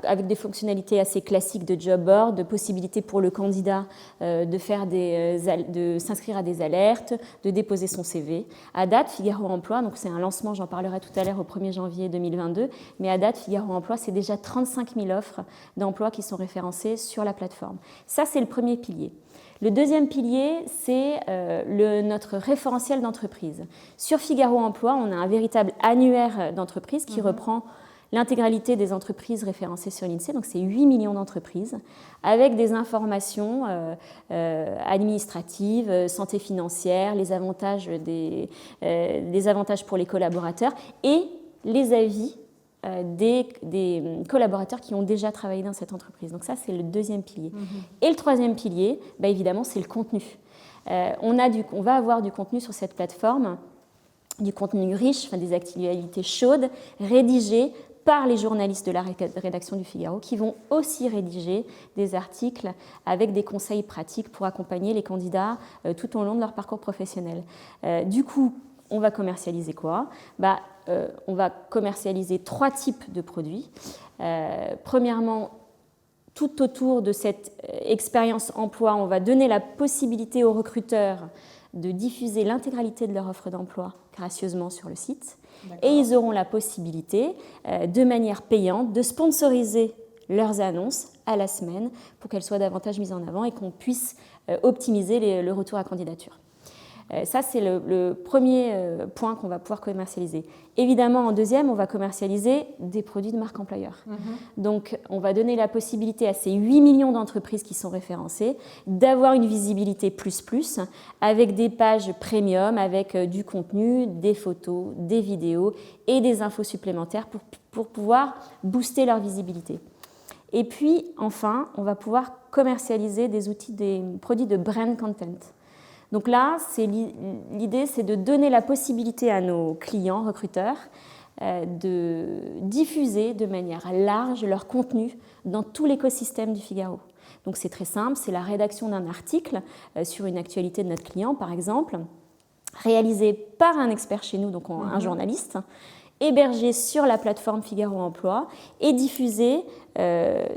avec des fonctionnalités assez classiques de job board, de possibilités pour le candidat de s'inscrire à des alertes, de déposer son CV. À date, Figaro Emploi, donc c'est un lancement, j'en parlerai tout à l'heure au 1er janvier 2022, mais à date, Figaro Emploi, c'est déjà 35 000 offres d'emploi qui sont référencées sur la plateforme. Ça, c'est le premier pilier. Le deuxième pilier, c'est notre référentiel d'entreprise. Sur Figaro Emploi, on a un véritable annuaire d'entreprise qui reprend l'intégralité des entreprises référencées sur l'INSEE, donc c'est 8 millions d'entreprises, avec des informations administratives, santé financière, les avantages pour les collaborateurs et les avis des collaborateurs qui ont déjà travaillé dans cette entreprise. Donc ça, c'est le deuxième pilier. Et le troisième pilier, évidemment, c'est le contenu. On va avoir du contenu sur cette plateforme, du contenu riche, des actualités chaudes, rédigées par les journalistes de la rédaction du Figaro, qui vont aussi rédiger des articles avec des conseils pratiques pour accompagner les candidats tout au long de leur parcours professionnel. Du coup, on va commercialiser quoi ? On va commercialiser 3 types de produits. Premièrement, tout autour de cette expérience emploi, on va donner la possibilité aux recruteurs de diffuser l'intégralité de leur offre d'emploi gracieusement sur le site. Et ils auront la possibilité, de manière payante, de sponsoriser leurs annonces à la semaine pour qu'elles soient davantage mises en avant et qu'on puisse optimiser le retour à candidature. Ça, c'est le premier point qu'on va pouvoir commercialiser. Évidemment, en deuxième, on va commercialiser des produits de marque employeur. Donc, on va donner la possibilité à ces 8 millions d'entreprises qui sont référencées d'avoir une visibilité plus avec des pages premium, avec du contenu, des photos, des vidéos et des infos supplémentaires pour pouvoir booster leur visibilité. Et puis, enfin, on va pouvoir commercialiser des produits de brand content. Donc là, l'idée, c'est de donner la possibilité à nos clients, recruteurs, de diffuser de manière large leur contenu dans tout l'écosystème du Figaro. Donc c'est très simple, c'est la rédaction d'un article sur une actualité de notre client, par exemple, réalisé par un expert chez nous, donc un journaliste, hébergé sur la plateforme Figaro Emploi et diffusé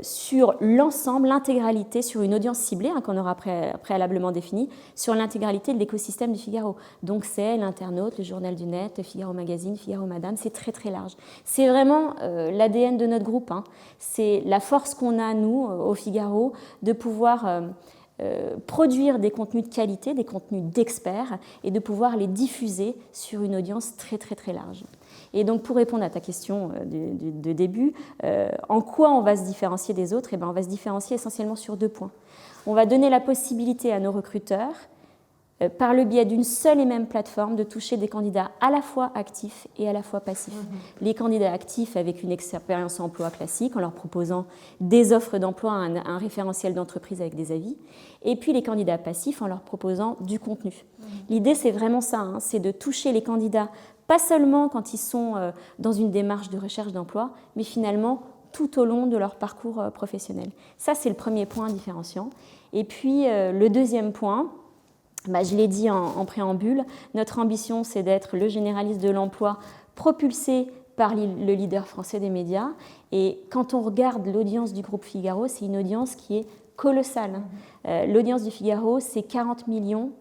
sur l'ensemble, l'intégralité, sur une audience ciblée qu'on aura préalablement définie, sur l'intégralité de l'écosystème du Figaro. Donc c'est l'internaute, le journal du net, le Figaro Magazine, Figaro Madame, c'est très très large. C'est vraiment l'ADN de notre groupe. C'est la force qu'on a, nous, au Figaro, de pouvoir produire des contenus de qualité, des contenus d'experts et de pouvoir les diffuser sur une audience très très très large. Et donc, pour répondre à ta question de début, en quoi on va se différencier des autres ? On va se différencier essentiellement sur 2 points. On va donner la possibilité à nos recruteurs par le biais d'une seule et même plateforme, de toucher des candidats à la fois actifs et à la fois passifs. Les candidats actifs avec une expérience emploi classique, en leur proposant des offres d'emploi, un référentiel d'entreprise avec des avis, et puis les candidats passifs en leur proposant du contenu. L'idée, c'est vraiment ça, hein, c'est de toucher les candidats, pas seulement quand ils sont dans une démarche de recherche d'emploi, mais finalement tout au long de leur parcours professionnel. Ça, c'est le premier point différenciant. Et puis, le deuxième point, je l'ai dit en préambule, notre ambition, c'est d'être le généraliste de l'emploi propulsé par le leader français des médias. Et quand on regarde l'audience du groupe Figaro, c'est une audience qui est colossale. L'audience du Figaro, c'est 40 millions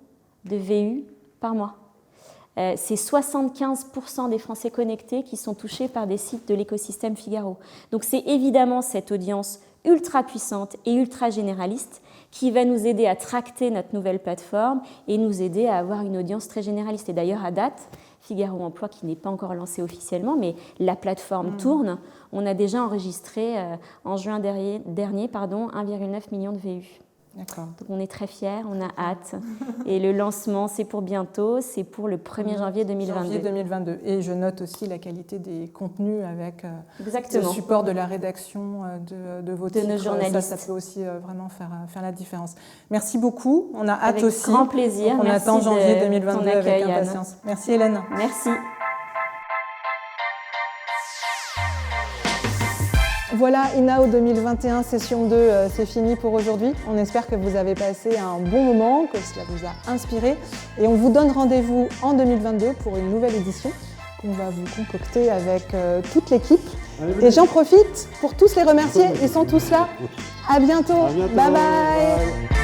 de VU par mois. C'est 75% des Français connectés qui sont touchés par des sites de l'écosystème Figaro. Donc c'est évidemment cette audience ultra puissante et ultra généraliste qui va nous aider à tracter notre nouvelle plateforme et nous aider à avoir une audience très généraliste. Et d'ailleurs, à date, Figaro Emploi, qui n'est pas encore lancé officiellement, mais la plateforme tourne, on a déjà enregistré en juin dernier 1,9 million de VU. D'accord. Donc on est très fiers, on a hâte. Et le lancement, c'est pour bientôt, c'est pour le 1er janvier 2022. Janvier 2022. Et je note aussi la qualité des contenus avec Exactement. le support de la rédaction de vos titres. nos journalistes. Ça peut aussi vraiment faire la différence. Merci beaucoup. On a hâte avec aussi. Grand plaisir. On Merci attend janvier de 2022 ton accueil, avec impatience. Anne. Merci Hélène. Merci. Voilà, INAO 2021, session 2, c'est fini pour aujourd'hui. On espère que vous avez passé un bon moment, que cela vous a inspiré. Et on vous donne rendez-vous en 2022 pour une nouvelle édition qu'on va vous concocter avec toute l'équipe. Et j'en profite pour tous les remercier, ils sont tous là. À bientôt. Bye bye.